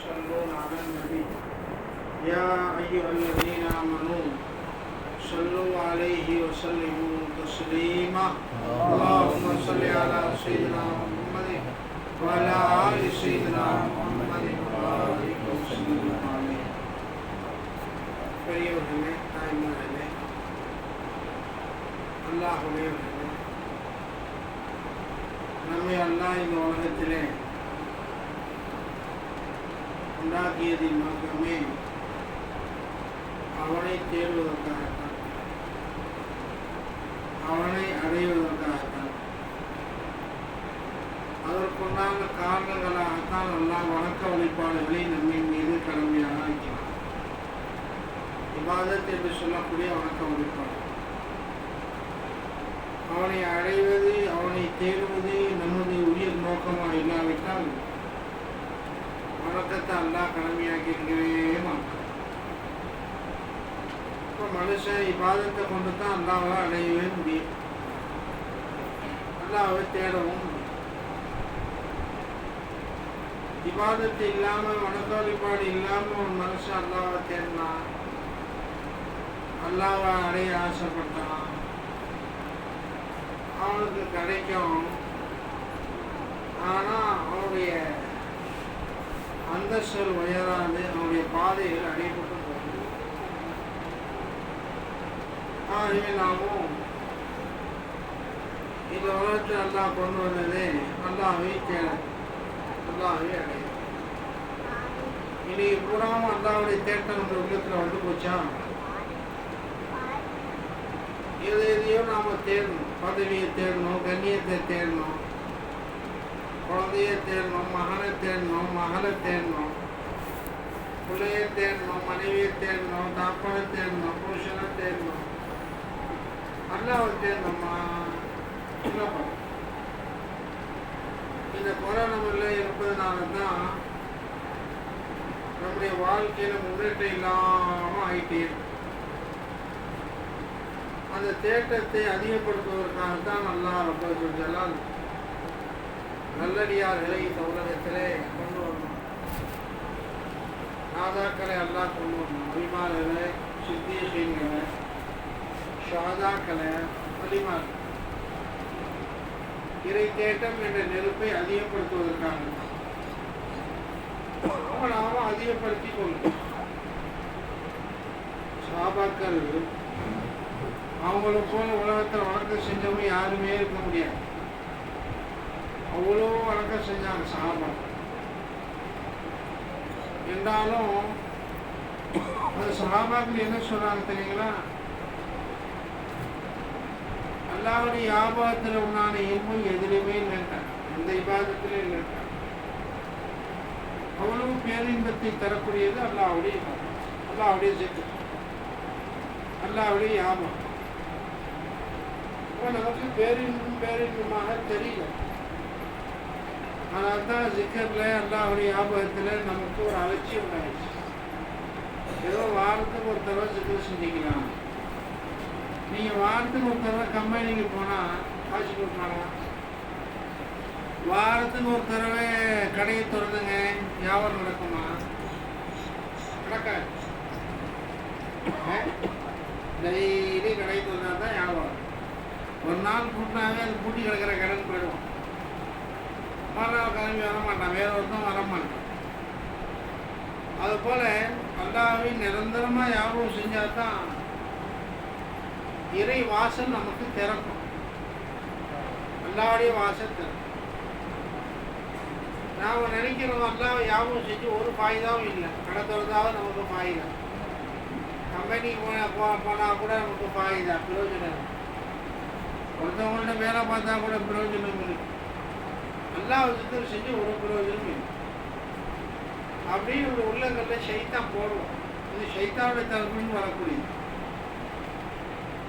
يصلون على النبي يا أيها الذين آمنوا صلوا عليه وسلموا تسليما اللهم صل على سيدنا محمد وعلى آل سيدنا محمد وبارك وسلم عليه. பெரியவர்களே, தாய்மார்களே, அல்லாஹ்வுடையவர்களே, நம்மை அல்லாஹ் இந்த உலகத்திலே உண்டாக்கியதின் நோக்கமே அவனை தேடுவதற்காகத்தான், அவனை அடைவதற்காகத்தான். அதற்குண்டான காரணங்களாகத்தான் அல்லாஹ் வணக்க வழிபாடுகளை நம்மின் மீது கடமையாக ஆக்கினார். இபாதத் என்று சொல்லக்கூடிய வணக்க வழிபாடு, அவனை அடைவது, அவனை தேடுவது நமது உயிர் நோக்கமாக இல்லாவிட்டால் வணக்கத்தை அல்லாஹ் கடமையாக்கி இருக்கவே மாட்டான். இப்போ மனுஷன் இபாதத்தை கொண்டு தான் அல்லாஹ்வை அடையவே முடியும், அல்லாஹ்வை தேடவும் முடியும். இபாதத்து இல்லாமல், வணக்க வழிபாடு இல்லாமல் ஒரு மனுஷன் அல்லாஹ்வை தேடினான், அல்லாஹ்வை அடைய ஆசைப்பட்டான், அவனுக்கு கிடைக்கும். ஆனால் அவனுடைய அந்தஸ்து உயராது, அவனுடைய பாதைகள் அடையப்பட்டு போகுது. ஆகவே நாமும் இந்த உலகத்தில் அல்லாஹ் கொண்டு வந்ததே அல்லாஹ்வை தேட, அல்லாஹ்வை அடைய. இனி பூராமல் அல்லாஹ்வுடைய தேட்டம் நம்ம உள்ளத்தில் வந்து போச்சா, எதையோ நாம் தேடணும். பதவியை தேடணும், கண்ணியத்தை தேடணும், குழந்தையை தேடணும், மகனை தேடணும், மகளை தேடணும், பிள்ளையை தேடணும், மனைவியை தேடணும், தாப்பனை தேடணும், புருஷனை தேடணும், அல்லாஹ்வை தேடணுமா? இல்லைப்பா. இந்த குறை நம்மள இருப்பதனால தான் நம்முடைய வாழ்க்கையில் முன்னேற்றம் இல்லாமல் ஆகிட்டே இருக்கு. அந்த தேட்டத்தை அதிகப்படுத்துவதற்காகத்தான் அல்லாஹ் ரப்பல் ஜலால் நல்லடியார்களை இந்த உலகத்திலே கொண்டு வரணும். நாதாக்களை அல்லாஹ் கொண்டு வரணும். அபிமானங்களை, சித்தீஷீன்களை, ஷாதாக்களை, அலிமார் இறை தேட்டம் என்ற நெருப்பை அதிகப்படுத்துவதற்காக நாம அதிகப்படுத்தி கொள்ளும். சஹாபாக்கள் அவங்களுக்கு போல உலகத்தில் வணக்கம் செஞ்சவங்க யாருமே இருக்க முடியாது. அவ்வளோ வணக்கம் செஞ்சாங்க சஹாபாக்கள். என்றாலும் அந்த சஹாபாக்கள் என்ன சொல்றாங்க தெரியுங்களா? அல்லாஹ்வுடைய ஞாபகத்தில் உண்டான இன்பம் எதிலுமே இல்லைன்றாங்க, எந்த இபாதத்திலே இல்லைன்றாங்க. அவ்வளவு பேரின்பத்தை தரக்கூடியது அல்லாஹ்வுடைய இபாதத், அல்லாஹ்வுடைய ஸிக்ர், அல்லாஹ்வுடைய ஞாபகம். நமக்கு பேரின்பமாக தெரியல. ஆனால் தான் ஸிக்ரில், அல்லாஹ்வுடைய ஞாபகத்தில் நமக்கு ஒரு அலட்சியம் உண்டாயிடுச்சு. ஏதோ வாரத்துக்கு ஒரு தடவை ஸிக்ர் செஞ்சுக்கலாம். நீங்கள் வாரத்துக்கு ஒரு தடவை கம்பெனிக்கு போனால் காசு கொடுப்பாங்க. வாரத்துக்கு ஒரு தடவை கடையை திறந்துங்க, வியாபாரம் நடக்குமா? நடக்காது. டெய்லி கடையை திறந்தா தான் வியாபாரம். ஒரு நாள் கூட்டினாவே அது பூட்டி கிடக்கிற கடன் போயிடுவோம். மறுநாள் கிளம்பி வரமாட்டான், வேற ஒருத்தம் வரமாட்டான். அதுபோல் அல்லாஹ்வை நிரந்தரமாக ஞாபகம் செஞ்சால் தான் இறை வாசல் நமக்கு திறக்கும். அல்லாஹ்வுடைய வாசல் திறக்கும். நாம் நினைக்கிறோம் அல்லாஹ்வை ஞாபகம் செஞ்சு ஒரு ஃபாயிதாவும் இல்லை. கடை திறந்தாவது நமக்கு ஃபாயிதா, கம்பெனிக்கு போனால் கூட நமக்கு ஃபாயிதா, பிரயோஜனம். ஒருத்தவங்கள்ட்ட வேலை பார்த்தா கூட பிரயோஜனம் இல்லை. அல்லாஹ் ஸிக்ர் செஞ்சு ஒரு பிரயோஜனம் இல்லை. அப்படின்னு ஒரு உள்ளங்களில் ஷைத்தான் போடுவோம். இது ஷைத்தானுடைய தரப்புன்னு வரக்கூடியது.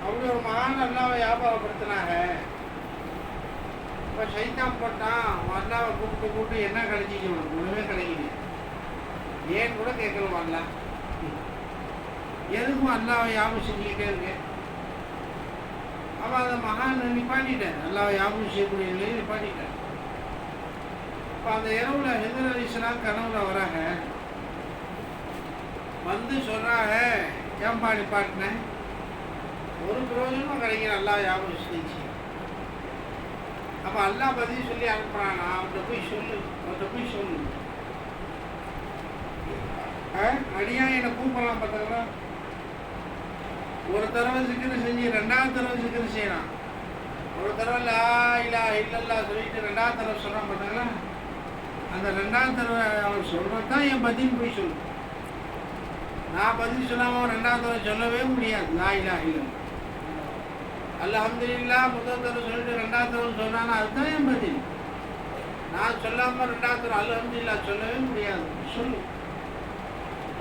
அப்படி ஒரு மகான் அல்லாஹ்வை ஞாபகப்படுத்தினாங்க. இப்போ ஷைத்தான் போட்டான், அல்லாஹ்வை கூப்பிட்டு என்ன கிடைச்சிச்சு? ஒன்றுமே கிடைக்கல. ஏன்னு கூட கேட்கலாம். அல்லாஹ் எதுக்கும் அல்லாஹ்வை ஞாபகம் செஞ்சுக்கிட்டே இருக்கேன். அப்போ அந்த மகான் நிப்பாட்டிட்டேன், அல்லாஹ்வை ஞாபகம் செய்யக்கூடிய நிலையை நிப்பாட்டிட்டேன். இப்போ அந்த இரவுல ஹிதர் அலைஹிஸ்ஸலாம் கனவுல வராங்க. வந்து சொல்கிறாங்க, ஏன்பா நிப்பாட்டினேன், ஒரு பிரயோஜனமும் கிடைக்கிற அல்லா ஞாபகம் செஞ்சு. அப்போ அல்லா பதில் சொல்லி அனுப்புகிறான், அவன்கிட்ட போய் சொல்லு. அடியா என்னை கூப்பிடலாம் பார்த்தீங்களா? ஒரு தடவை சிக்கரு செஞ்சு 2வது தடவை சிக்கரு செய்யலாம். ஒரு தடவை இல்லல்லா சொல்லிட்டு 2வது தடவை சொல்கிறான் பார்த்தீங்களா? அந்த 2வது தடவை அவன் சொல்கிறது தான் என் பதில் போய் சொல்லு. நான் பதில் சொல்லாமல் 2வது தடவை சொல்லவே முடியாது. லா இலாஹ இல்லல்லாஹ் அல்ஹம்துலில்லாஹ் முதல் தடவை சொல்லிட்டு 2வது தடவை சொன்னானா அதுதான் என் பதில். நான் சொல்லாமல் 2வது தடவை அல்ஹம்துலில்லாஹ் சொல்லவே முடியாது. சொல்லு.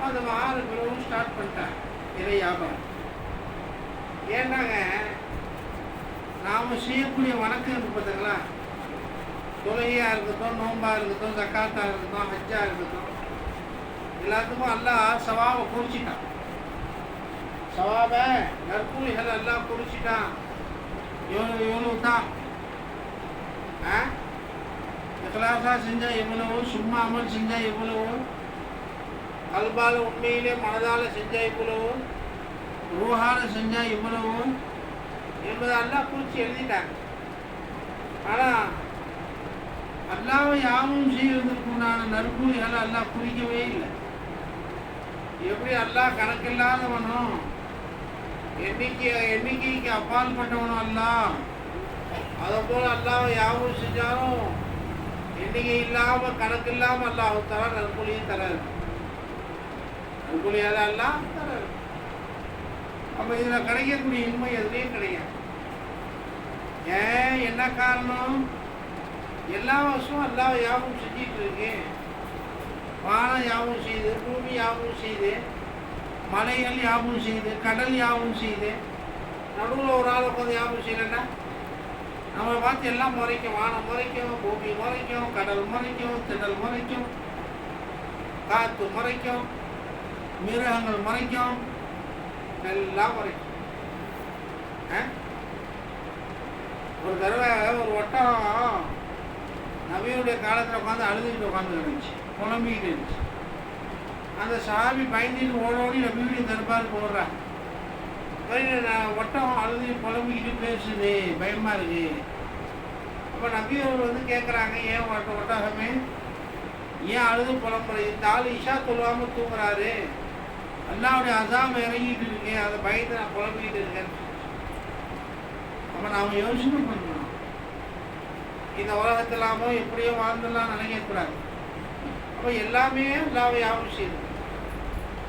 அது 6 கிலோவும் ஸ்டார்ட் பண்ணிட்டேன் இறை வியாபாரம். ஏன்னாங்க நாம் செய்யக்கூடிய வணக்கம் இருக்குது பார்த்தீங்களா? தொழுகையாக இருக்கட்டும், நோம்பாக இருக்கட்டும், ஜக்காத்தாக இருக்கட்டும், ஹஜ்ஜாக இருக்கட்டும், எல்லாத்துக்கும் அல்லாஹ் சவாபை குறிச்சிட்டான். சவாபை நற்கூலிகள் எல்லாம் குறிச்சிட்டான். இவ்வளவு தான். இக்லாஸாக செஞ்சால் எவ்வளவோ, சும்மா அமல் செஞ்சால் எவ்வளவோ, கல்பால் உண்மையிலே மனதால் செஞ்சால் இவ்வளவோ, ரூஹால செஞ்சால் இவ்வளவோ என்பதை எல்லாம் குறித்து எழுதிட்டாங்க. ஆனால் அல்லாவை யாவும் செய்வதற்குண்டான நற்கூலிகளை எல்லாம் குறிக்கவே இல்லை. எப்படி அல்லாஹ் கணக்கில்லாதவனும் எண்ணிக்கைக்கு அப்பால் பட்டவனும் அல்லாஹ், அதை போல் அல்லாவை யாவும் செஞ்சாலும் எண்ணிக்கை இல்லாமல் கணக்கு இல்லாமல் அல்லாஹ் தர நற்கூலியும் தராது. நற்கூலியால் அல்லாஹ் தராது. அப்போ இதில் கிடைக்கக்கூடிய இன்மை எதுலேயும் கிடையாது. ஏன், என்ன காரணம்? எல்லா வருஷமும் அல்லாஹ் யாவும் செஞ்சிட்டு இருக்கு. வானம் யாவும் செய்து, பூமி யாவும் செய்து, மலைகள் யாவும் செய்து, கடல் யாவும் செய்து, நடுவில் ஒரு ஆள் உட்காந்து யாவும் செய்யலன்னா நம்மளை பார்த்து எல்லாம் முறைக்கும். வானம் முறைக்கும், பூமி முறைக்கும், கடல் முறைக்கும், திடல் முறைக்கும், காற்று முறைக்கும், மிருகங்கள் முறைக்கும், எல்லாம் முறைக்கும். ஒரு தடவை ஒரு ஒட்டகம் நபியுடைய காலத்தில் உட்காந்து அழுதுகிட்டு உட்காந்து இருந்துச்சு, புலம்பிக்கிட்டு இருந்துச்சு. அந்த சாமி பயந்துட்டு ஓடோடி நபியுடைய தர்பாருக்கு ஓடுறாங்க. ஒட்டகம் அழுது புலம்பிக்கிட்டு பேசுது, பயமாக இருக்கு. அப்போ நபியவர் வந்து கேட்குறாங்க, ஏன் ஒட்டகமே ஏன் அழுது புலம்புறது? இந்த ஆள் இஷா தொழுவாமல் தூங்குறாரு, அல்லாவுடைய அசாம இறங்கிட்டு இருக்கு, அதை பயந்து நான் புலம்பிக்கிட்டு இருக்கேன். அப்போ நாம் யோசனை பண்ணணும், இந்த உலகத்திலாமோ எப்படியோ வாழ்ந்துடலாம் நினைக்கக்கூடாது. அப்போ எல்லாமே அல்லாவை யாவும் செய்து,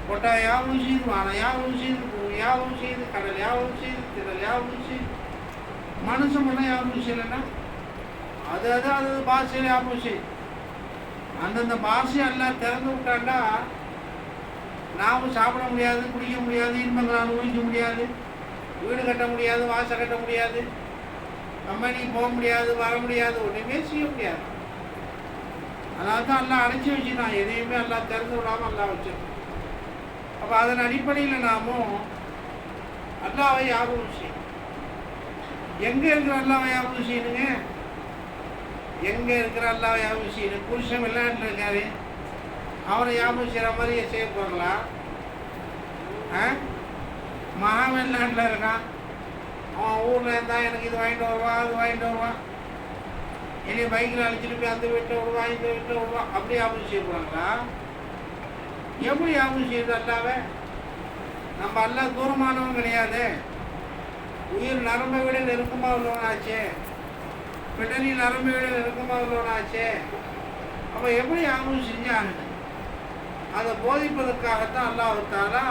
கொட்டா யாவும் செய்து, வானம் யாவும் செய்து, பூமி யாவும் செய்து, கடல் யாவும் செய்து, திடல் யாவும் செய்து, மனுஷன் மட்டும் யாவும் செய்யலைன்னா அது பாஷையில் யாவும் செய்யுது. அந்தந்த பாஷை எல்லாம் திறந்து விட்டாண்டா நாம் சாப்பிட முடியாது, குடிக்க முடியாது, இன்பங்களை அனுபவிக்க முடியாது, வீடு கட்ட முடியாது, வாசல் கட்ட முடியாது, கம்பெனிக்கு போக முடியாது, வர முடியாது, ஒன்றுமே செய்ய முடியாது. அதனால தான் எல்லாம் அடைச்சி வச்சுட்டான். எதையுமே எல்லாம் திறந்து விடாமல் எல்லாம் வச்சிருக்கோம். அப்போ அதன் அடிப்படையில் நாமும் அல்லாவை யாபகம் செய்யணும். எங்கே இருக்கிற அல்லாவை யாபகம் செய்யணுங்க? எங்கே இருக்கிற அல்லாவை யாபகம் செய்யணும்? புருஷன் வெளிநாட்டில் இருக்காரு, அவரை யாபகம் செய்கிற மாதிரி செய்ய போகிறங்களா? மகா வெளிநாட்டில் இருக்கான், அவன் ஊரில் இருந்தால் எனக்கு இது வாங்கிட்டு வருவான், அது வாங்கிட்டு வருவான், என்னைய பைக்கில் அழைச்சிட்டு போய் அந்த வீட்டில் விடுவான், இந்த வீட்டில் விடுவான், அப்படியே யாபகம் செய்ய போகிறாங்களா? எப்படி யாபகம் செய்யுது அல்லாவே? நம்ம எல்லாம் தூரமானவன் கிடையாது. உயிர் நரம்பை விட நெருக்கமாக உள்ளவனாச்சே, பிடனி நரம்பை விட நெருக்கமாக உள்ளவனாச்சே. அப்போ எப்படி யாபகம் செஞ்சாங்க? அதை போதிப்பதற்காகத்தான் அல்லாஹ் தஆலா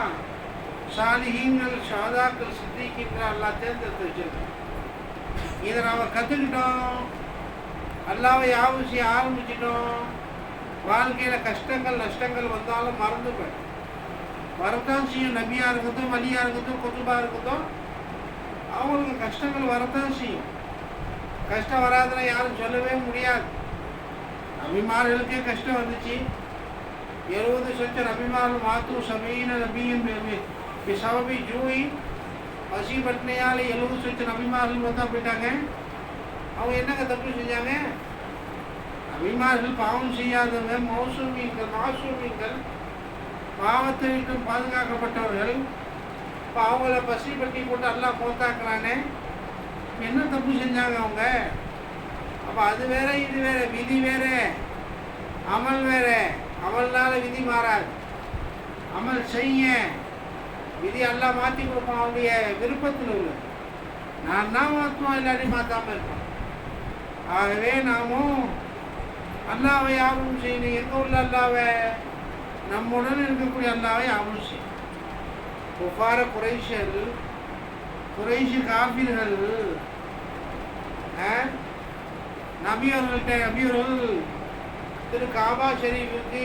சாலிஹீன்கள், ஷஹதாக்கள், சித்திகீன்கள் அல்லாஹ் தேர்ந்தெடுத்து வச்சிருக்கோம். இதை நாம் கற்றுக்கிட்டோம், அல்லாவை யாபகம் செய்ய ஆரம்பிச்சிட்டோம். வாழ்க்கையில் கஷ்டங்கள் நஷ்டங்கள் வந்தாலும் மறந்து போய் வரத்தான் செய்யும். நபியாக இருக்கட்டும், வலியாக இருக்கட்டும், குதுபாக இருக்கட்டும், அவங்களுக்கு கஷ்டங்கள் வரத்தான் செய்யும். கஷ்டம் வராதுன்னா யாரும் சொல்லவே முடியாது. நபிமார்களுக்கே கஷ்டம் வந்துச்சு. 70 லட்சம் நபிமார்கள் மாத்து சபையின நபியும் சபபி ஜூயி பசி பட்டினையால் 70 லட்சம் நபிமார்கள் வந்தா போயிட்டாங்க. அவங்க என்னங்க தப்பு செஞ்சாங்க? நபிமார்கள் பாவம் செய்யாதவங்க, மாசூமிங்கள் பாவத்தை விட்டு பாதுகாக்கப்பட்டவர்கள். இப்போ அவங்கள பசி பட்டி போட்டு எல்லாம் போத்தாக்குறானே, என்ன தப்பு செஞ்சாங்க அவங்க? அப்போ அது வேற இது வேற, விதி வேற அமல் வேற. அமல்னால விதி மாறாது. அமல் செய்ய விதி எல்லாம் மாற்றி கொடுப்பான், அவனுடைய விருப்பத்தில் உள்ள. நான் தான் மாற்றுவோம், இல்லாட்டி மாற்றாமல் இருப்பான். ஆகவே நாமும் அல்லாவை யாபம் செய்யணும். எங்கே உள்ள அல்லாவை? நம்முடன் இருக்கக்கூடிய அல்லாவை யாபம் செய்யணும். குஃபார குறைஷி காபிர்கள் நபியவர்கள் திரு காபா ஷரீஃபுக்கு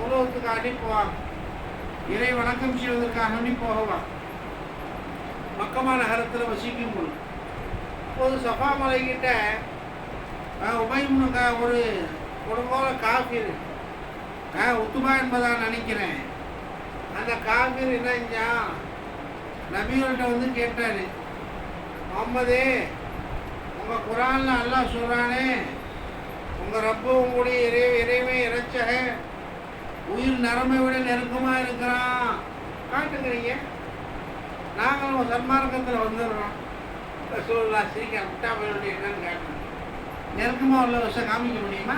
உலகத்துக்கு அனுப்புவாங்க. இறை வணக்கம் செய்வதற்காக போகவாங்க. மக்கமா நகரத்தில் வசிக்கும் பொழுது அப்போது சஃபா மலைக்கிட்ட உபயமுனுக்கா ஒரு கொடுங்கோல காஃபிர், உத்துபா என்பதாக நினைக்கிறேன். அந்த காஃபிர் என்ன செஞ்சான், நபிகள்கிட்ட வந்து கேட்டார், முகம்மதே உங்கள் குரானில் அல்லாஹ் சொல்கிறானே, உங்கள் ரப்பு உங்களுடைய இறைவன் இறைச்சக உயிர் நரம்பை விட நெருக்கமாக இருக்கிறான், காட்டுங்கிறீங்க. நாங்களும் சன்மார்க்கத்தில் வந்துடுறோம். சொல்லலாம் சிரிக்க முட்டாமையோட என்னன்னு கேட்டோம். நெருக்கமாக உள்ள விஷயம் காமிக்க முடியுமா?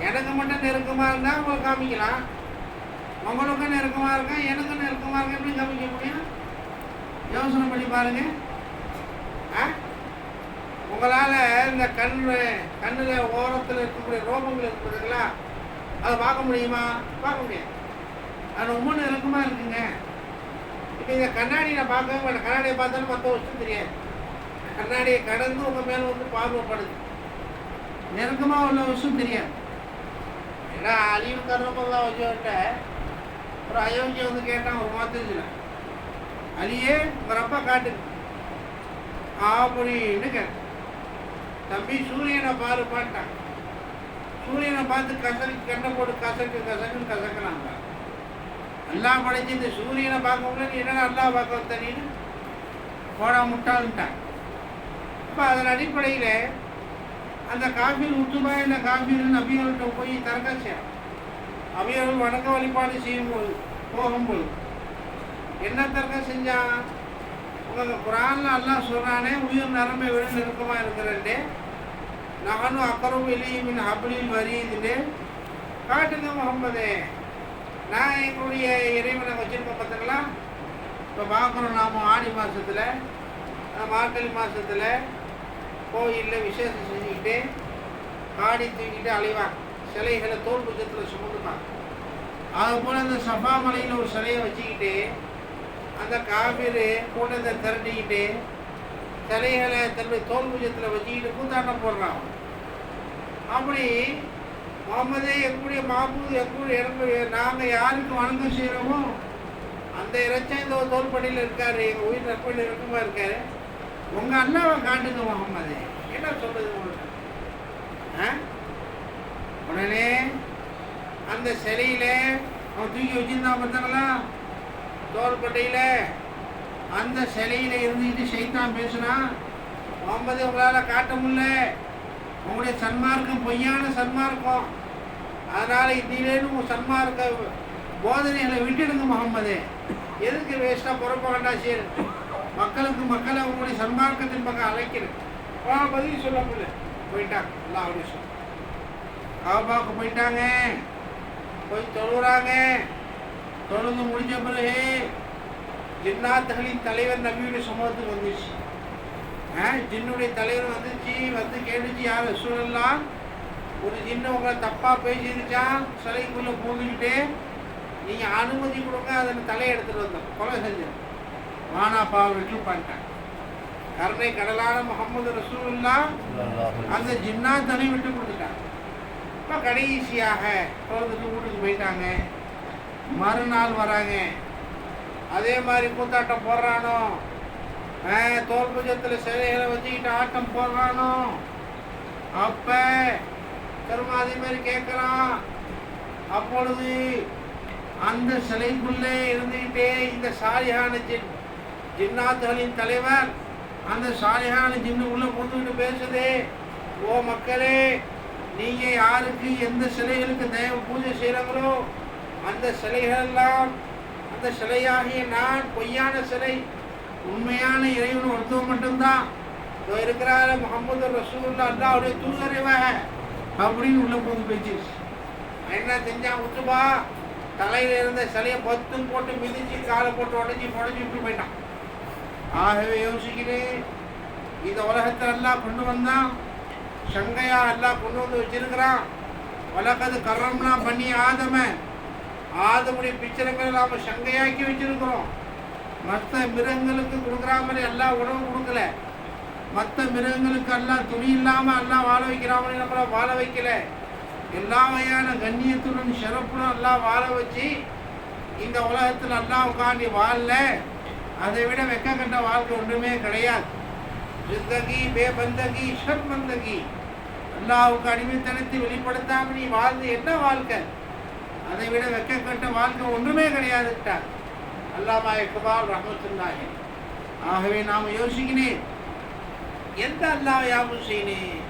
எனக்கு மட்டும் நெருக்கமாக இருந்தால் உங்களுக்கு காமிக்கலாம். உங்களுக்கும் நெருக்கமாக இருக்கேன், எனக்கும் நெருக்கமாக இருக்கேன், எப்படி காமிக்க முடியும்? யோசனை பண்ணி பாருங்க. உங்களால் இந்த கண்ணில் ஓரத்தில் இருக்கக்கூடிய ரோகங்கள் இருக்குதுங்களா, அதை பார்க்க முடியுமா? பார்க்க முடியாது. அது ரொம்ப நெருக்கமாக இருக்குங்க. இப்போ இந்த கண்ணாடியை பார்க்கவே மாட்டேன். கண்ணாடியை பார்த்தாலும் மற்ற விஷயம் தெரியாது. கண்ணாடியை கடந்து உங்கள் மேலே வந்து பார்வைப்படுது. நெருக்கமாக உள்ள விஷயம் தெரியாது. ஏன்னா அழிவு கருணப்பதான் வச்சுக்கிட்ட ஒரு அயோக்கியம் வந்து கேட்டான் ஒரு மாத்திரத்தில், அலியே உங்கள் ரப்பா காட்டு அப்படின்னு கேட்டேன். தம்பி சூரியனை பாருப்பான்ட்டான். சூரியனை பார்த்து கண்ணை போட்டு கசக்குனாங்க. எல்லாம் படைச்சு இந்த சூரியனை பார்க்க முடியல, நீ என்னடா அல்லா பார்க்க வந்த நீன்னு போடா முட்டான்ட்டான். இப்போ அதன் அடிப்படையில் அந்த காஃபில் உத்துபா இந்த காஃபில் நபிகள்கிட்ட போய் தரக்கா செய்யணும். நபிகள் வணக்க வழிபாடு செய்யும்போது போகும்போது என்ன தரக்கா செஞ்சான்? உங்கள் குரானில் அல்லாஹ் சொல்கிறானே, உயிர் நரம்பை விட நெருக்கமாக இருக்கிறேன்டே, நானும் அக்கறம் வெளியின் ஹப்ளில் வரீதுன்னு காட்டுங்க முகம்மதே. நான் எங்களுடைய இறைவனை வச்சுருக்கோம் பார்த்தீங்களா. இப்போ பார்க்குறோம் நாம் ஆடி மாதத்தில் மார்கழி மாதத்தில் கோயிலில் விசேஷம் செஞ்சுக்கிட்டு காடி தூக்கிட்டு அலைவாங்க. சிலைகளை தோல் புஜத்தில் சுமந்துப்பாங்க. அதுபோல் அந்த சஃபா மலையில் ஒரு சிலையை வச்சுக்கிட்டு அந்த காபீர் கூட்டத்தை திரட்டிக்கிட்டு சிலைகளை தன்னுடைய தோல் புஜத்தில் வச்சுக்கிட்டு கூத்தாட்டம் போடுறான். அப்படி முகம்மதே எங்களுடைய மாபூது எங்களுடைய நாங்கள் யாருக்கு வணக்கம் செய்கிறோமோ அந்த இறைச்சம் இந்த தோல்படியில் இருக்கார், எங்கள் உயிர் நற்படியில் இருக்குமா இருக்கார். உங்கள் அல்லாவை காட்டுங்க முகம்மதே. என்ன சொல்கிறது உங்களுக்கு? உடனே அந்த சிலையில் அவன் தூக்கி வச்சுருந்தான் பார்த்தாங்களா தோல்பட்டையில், அந்த சிலையில் இருந்துக்கிட்டு சைத்தான் பேசுனா, முகம்மதே உங்களால் காட்ட முடியல, உங்களுடைய சன்மார்க்கம் பொய்யான சன்மார்க்கம், அதனால் இதிலேருந்து சன்மார்க்க போதனைகளை விட்டுடுங்க முகம்மதே. எதுக்கு வேஸ்ட்டாக பிறப்ப வேண்டாம் சரி, மக்களை உங்களுடைய சன்மார்க்கத்தின் பக்கம் அழைக்கிறேன். பதில் சொல்ல முடியல, போயிட்டாங்க. எல்லாம் அப்படி சொல்ல காபாவுக்கு போயிட்டாங்க. போய் தொழுகிறாங்க. தொழுது முடிஞ்ச பிறகு ஜின்னாத்துகளின் தலைவர் நபியுடைய சமூகத்துக்கு வந்துச்சு. ஜின்னுடைய தலைவர் வந்துச்சு. வந்து கேட்டுச்சு, யார் ரசூலல்லாஹ், ஒரு ஜின்னு உங்களை தப்பாக பேசிருச்சான், சிலைக்குள்ளே போகிக்கிட்டு நீங்கள் அனுமதி கொடுங்க, அதில் தலையை எடுத்துகிட்டு வந்தோம், கொலை செஞ்சோம். வானாப்பா விட்டு பண்ணிட்டாங்க. கருணை கடலான முகமது ரசூலுல்லாஹ் அந்த ஜின்னா தலை விட்டு கொடுத்துட்டாங்க. இப்போ கடைசியாக தொழுதுட்டு வீட்டுக்கு போயிட்டாங்க. மறுநாள் வராங்க. அதே மாதிரி கூத்தாட்டம் போடுறானோ, தோல் புஜத்தில் சிலைகளை வச்சுக்கிட்டு ஆட்டம் போடுறானோ, அப்போ திரும்ப அதே மாதிரி கேட்குறான். அப்பொழுது அந்த சிலைக்குள்ளே இருந்துக்கிட்டே இந்த சாலிஹான ஜின்னாத்துகளின் தலைவர் அந்த சாலிஹான ஜின்னு உள்ளே கொண்டுக்கிட்டு பேசுதே, ஓ மக்களே, நீங்கள் யாருக்கு எந்த சிலைகளுக்கு பூஜை செய்கிறாங்களோ அந்த சிலைகளெல்லாம், அந்த சிலையாகிய நான் பொய்யான சிலை, உண்மையான இறைவன் ஒருத்தவன் மட்டும்தான் இருக்கிறார முகமது ரசூலுல்லாஹ் அல்லாஹ்வுடைய தூதரவ அப்படின்னு உள்ள போது பேச்சு. என்ன செஞ்சான்? உத்துபா தலையில இருந்த சிலையை பத்தும் போட்டு மிதிச்சு காலை போட்டு உடஞ்சி விட்டு போயிட்டான். ஆகவே யோசிக்கிறேன், இந்த உலகத்தில் எல்லாம் கொண்டு வந்தான், சங்கையா எல்லாம் கொண்டு வந்து வச்சிருக்கிறான். உலகது கர்ரம்னா பண்ணி ஆதமுடைய பிச்சரங்களை நாம் சங்கையாக்கி வச்சிருக்கிறோம். மற்ற மிருகங்களுக்கு கொடுக்குற மாதிரி எல்லாம் உணவு கொடுக்கல. மற்ற மிருகங்களுக்கு எல்லாம் துணி இல்லாமல் எல்லாம் வாழ வைக்கிறாமலே நம்மளை வாழ வைக்கல. எல்லா வகையான கண்ணியத்துடன் சிறப்புடன் எல்லாம் வாழ வச்சு இந்த உலகத்தில் எல்லாம் உட்காந்து வாழல. அதை விட வெக்க கண்ட வாழ்க்கை ஒன்றுமே கிடையாது. ஜிந்தகி பேபந்தகி ஷர்மந்தகி, அல்லாஹ்வுக்கு அடிமைத்தனத்தை வெளிப்படுத்தாமல் நீ வாழ்ந்து என்ன வாழ்க்கை? அதை விட வெக்க கண்ட வாழ்க்கை ஒன்றுமே கிடையாதுட்டார் அல்லாமா இக்பால் ரஹ்மத்துல்லாஹி. ஆகவே நாம் யோசிக்கிறேன், எந்த அல்லாஹ்வை யாபூத் செய்யணும்?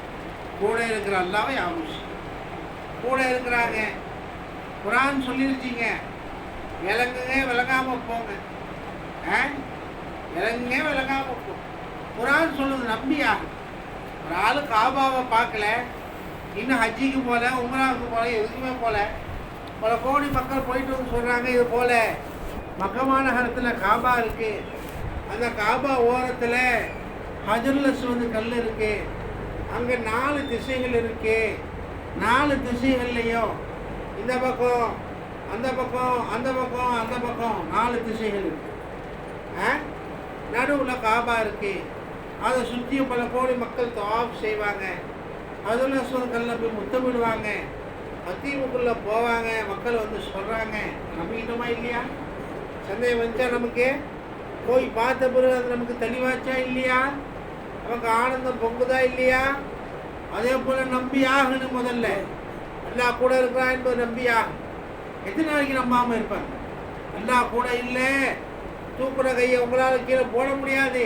கூட இருக்கிற அல்லாஹ்வை யாபூத் செய்யணும். கூட இருக்கிறாங்க. குர்ஆன் சொல்லிருச்சிங்க, விளங்குங்க விளங்காமல் போங்க, விளங்குங்க விளங்காமல் போங்க. குர்ஆன் சொல்லுது நம்பியாக. ஒரு ஆள் காபாவை பார்க்கல, இன்னும் ஹஜ்ஜிக்கு போகல, உம்ராவுக்கு போகல, எதுக்குமே போகல. பல கோடி மக்கள் போயிட்டு வந்து சொல்கிறாங்க, இது போல் மக்கா மாநகரத்தில் காபா இருக்குது, அந்த காபா ஓரத்தில் ஹஜருல் அஸ்வத் கல் இருக்குது, அங்கே 4 திசைகள் இருக்குது, 4 திசைகள்லையும் இந்த பக்கம் அந்த பக்கம் அந்த பக்கம் அந்த பக்கம் 4 திசைகள் இருக்குது. நடுவில் காபா இருக்குது. அதை சுற்றி பல கோடி மக்கள் தவாப் செய்வாங்க. ஹஜருல் அஸ்வத் கல்ல போய் முத்தமிடுவாங்க, மத்தீவுக்குள்ளே போவாங்க. மக்கள் வந்து சொல்கிறாங்க, நம்பிக்கிட்டோமா இல்லையா? சந்தேகம் வந்துச்சா? நமக்கு போய் பார்த்த பிறகு அது நமக்கு தெளிவாச்சா இல்லையா? நமக்கு ஆனந்தம் பொங்குதா இல்லையா? அதே போல் நம்பி ஆகணும். முதல்ல அல்லாஹ் கூட இருக்கிறான் என்பது நம்பி ஆகும். எத்தனை நாளைக்கு நம்பாமல் இருப்பாங்க? அல்லாஹ் கூட இல்லை. தூக்குற கையை உங்களால் கீழே போட முடியாது,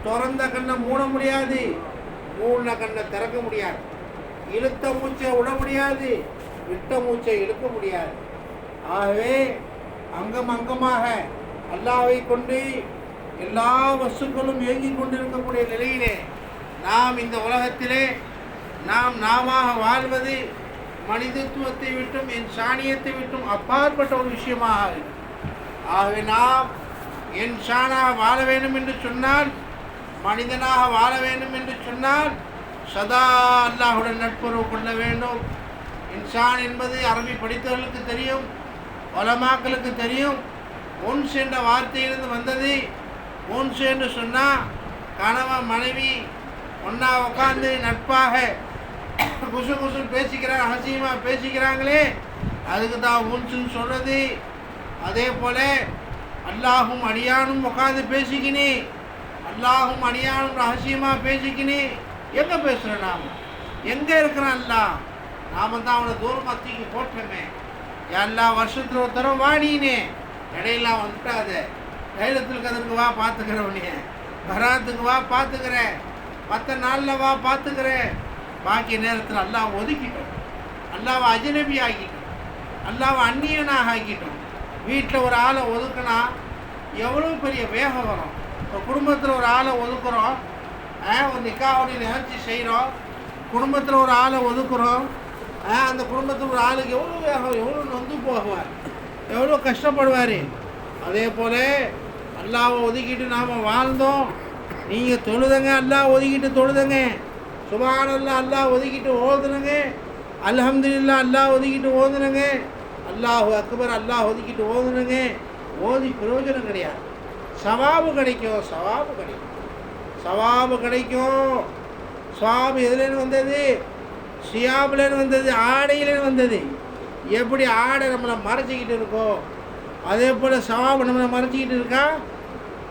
திறந்த கண்ணை மூட முடியாது, மூடின கண்ணை திறக்க முடியாது, இழுத்த மூச்சை விட முடியாது, விட்ட மூச்சை இழுக்க முடியாது. ஆகவே அங்கம் அங்கமாக அல்லாஹ்வை கொண்டு எல்லா வஸ்துக்களும் இயங்கிக் கொண்டிருக்கக்கூடிய நிலையிலே நாம் இந்த உலகத்திலே நாம வாழ்வது மனிதத்துவத்தை விட்டும் இன்சானியத்தை விட்டும் அப்பாற்பட்ட ஒரு விஷயமாக. ஆகவே நாம் இன்சானாக வாழ வேண்டும் என்று சொன்னால், மனிதனாக வாழ வேண்டும் என்று சொன்னால் சதா அல்லாஹுடன் நட்புறவு கொள்ள வேண்டும். இன்சான் என்பது அரபி படித்தவர்களுக்கு தெரியும், உலமாக்களுக்கு தெரியும். ஒன்ஸ் என்ற வார்த்தையிலிருந்து வந்தது. ஒன்ஸ் என்று சொன்னால் கணவன் மனைவி ஒன்றா உட்காந்து நட்பாக குசு குசு பேசிக்கிறாங்க, ஹசீமாக பேசிக்கிறாங்களே, அதுக்கு தான் ஒன்ஸுன்னு சொல்கிறது. அதே போல் அல்லாஹும் அடியானும் உட்காந்து பேசிக்கினே, அல்லாஹும் அடியானும் ரகசியமாக பேசிக்கினே. எங்கே பேசுகிறோம்? நாம் எங்கே இருக்கிறோம்? அல்லாஹ் நாம் தான் அவனை தூரம் மத்திக்கு போட்டோமே. எல்லா வருஷத்துல ஒரு தரம் வாடினே, இடையெல்லாம் வந்துட்டாத. தைலத்தில் கதற்கு வா பார்த்துக்கிறவனே, வராத்துக்கு வா பார்த்துக்கிறேன், மற்ற நாளில் வா பார்த்துக்கிறேன். பாக்கி நேரத்தில் அல்லாஹ் ஒதுக்கிட்டோம், அல்லாவை அஜ்னபி ஆக்கிட்டோம், அல்லாவை அந்நியனாக ஆக்கிட்டோம். வீட்டில் ஒரு ஆளை ஒதுக்குனா எவ்வளோ பெரிய வேகம் வரும். இப்போ குடும்பத்தில் ஒரு ஆளை ஒதுக்குறோம், ஒரு நிக்காவுடைய நிகழ்ச்சி செய்கிறோம், குடும்பத்தில் ஒரு ஆளை ஒதுக்குறோம். அந்த குடும்பத்தில் ஒரு ஆளுக்கு எவ்வளோ வேகம், எவ்வளோ நொந்து போகுவார், எவ்வளோ கஷ்டப்படுவார். அதே போல் அல்லாவை ஒதுக்கிட்டு நாம் வாழ்ந்தோம். நீங்கள் தொழுதுங்க, அல்லாஹ் ஒதுக்கிட்டு தொழுதுங்க. சுப்ஹானல்லாஹ் அல்லாஹ் ஒதுக்கிட்டு ஓதுனுங்க. அல்ஹம்துலில்லாஹ் அல்லாஹ் ஒதுக்கிட்டு ஓதுனுங்க. அல்லாஹு அக்பர் அல்லாஹ் ஒதுக்கிட்டு ஓதுனுங்க. ஓதி பிரயோஜனம் கிடையாது. சவாபு கிடைக்கும், சவாபு கிடைக்கும், சவாபு கிடைக்கும். சவாபு எதுலேன்னு வந்தது? சியாபுலேன்னு வந்தது, ஆடையிலேன்னு வந்தது. எப்படி ஆடை நம்மளை மறைச்சிக்கிட்டு இருக்கோ, அதே போல் சவாபு நம்மளை மறைச்சிக்கிட்டு இருக்கா